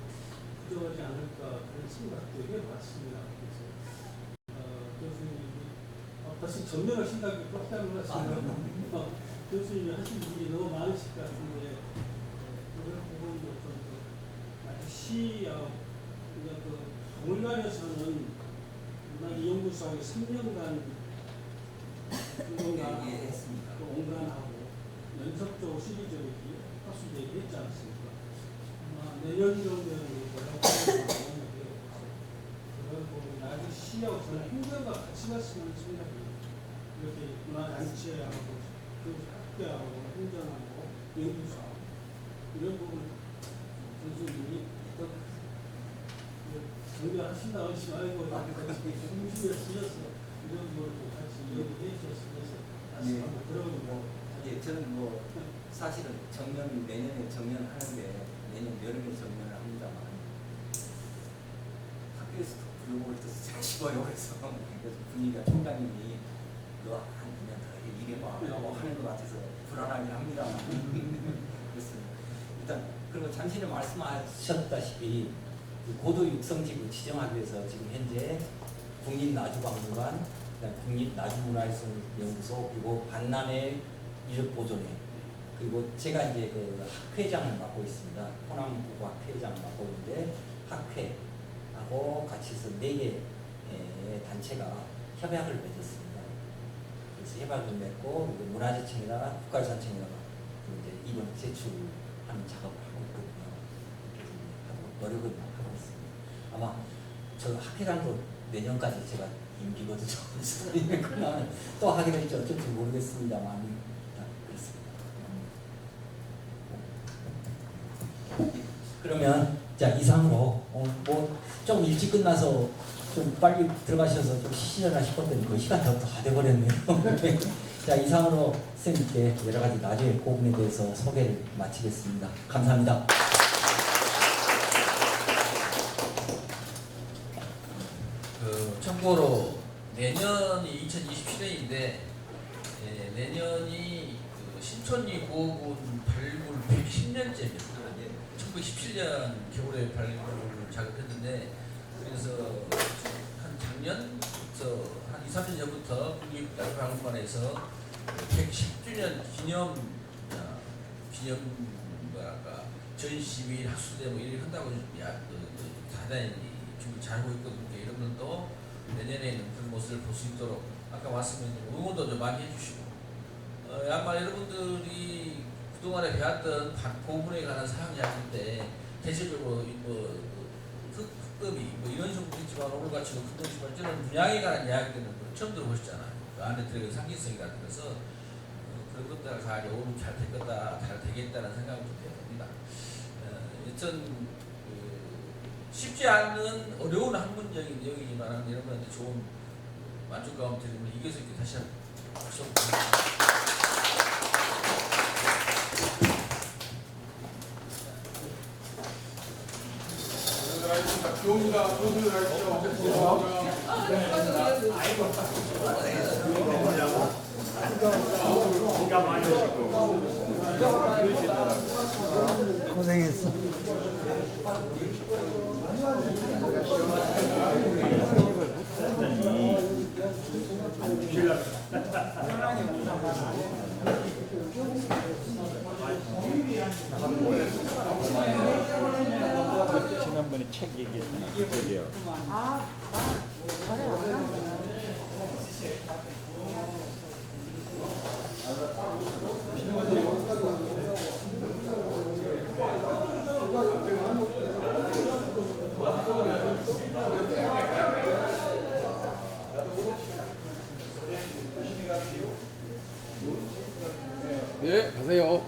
부족하지 않을까 그런 생각도 해봤습니다. 그래서 교수님이 벌써 전면을 생각이 깜짝 놀랐습니다. 교수님이 하신 일이 너무 많으실 것 같은데 그런 부분도 좀 아주 그 박물관에서는 문화연구소하고 3년간 운동가 온관하고 연속적으로 시리즈로 학술대회 했지 않습니까? 내년 정도에는 그런 부분 나중에 시하고 저는 행정과 같이 갔으면 생각해요. 이렇게 문화단체하고 그 학교하고 행정하고 연구소하고 이런 부분 교수님이 정리하신다 하시면 아이고 중심에 쓰셔서 이런 것도 같이 얘기해 주셔서 그래서 다시 한번 들어보고 예, 저는 뭐 사실은 정년 내년에 정년하는데 내년 여름에 정년을 합니다만 학교에서도 부르고 또 쉬워요. 그래서 분위기가 총장님이 너 한 2년 더 일해봐 하는 것 같아서 불안하긴 합니다만 그렇습니다. 일단 그리고 잠시는 말씀하셨다시피 고도 육성지구 지정하기 위해서 지금 현재 국립나주박물관, 국립나주문화유산연구소 그리고 반남의 유적보존회 그리고 제가 이제 그 학회장을 맡고 있습니다. 호남부고 학회장을 맡고 있는데 학회하고 같이 해서 4개 단체가 협약을 맺었습니다. 그래서 협약을 맺고 문화재청에다가 국가유산청에다가 이제 이번 제출하는 작업을 하고 있거든요. 그래서 노력을 하고 있습니다. 아마 저 학회장도 내년까지 제가 임기거든요. 그러면 또 하게 될지 어쩔지 모르겠습니다만 그렇습니다. 그러면 자 이상으로 뭐 좀 일찍 끝나서 좀 빨리 들어가셔서 좀 쉬시려나 싶었더니 그 시간 다 돼버렸네요. 자 이상으로 선생님께 여러 가지 나중에 그 부분에 대해서 소개를 마치겠습니다. 감사합니다. 참고로 내년이 2027년인데 내년이 신촌리 구호군 발굴 110년째입니다. 1917년 겨울에 발굴을 작업했는데 그래서 한 작년부터 한 2, 3년 전부터 국립나주박물관에서 110주년 기념 뭐랄까 전시 및 학술대 뭐 이렇게 한다고 대단히 준비 잘하고 있거든요. 여러분도 내년에는 그런 모습을 볼 수 있도록 아까 말씀드린 응원도 좀 많이 해주시고 아마 여러분들이 그동안에 배웠던 고문에 관한 사항이었는데 대체적으로 흑급이 뭐 이런 식으로 있지만 오늘같이 근동시발 저는 문양에 관한 이야기들은 처음 들어보셨잖아요. 그 안에 들어있는 상징성이 같은 그래서 그런 것들 가지고 오늘 잘 될 거다, 잘 되겠다는 생각을 좀 해봅니다. 여튼 쉽지 않은 어려운 학문적인 내용이지만 여러분한테 좋은 만족감을 드리면 이겨서 이렇게 다시 한번 박수 부탁드립니다. 교무가 소수를 고생했어. 지난번에 책 얘기했잖아. 그게요. 네, 가세요.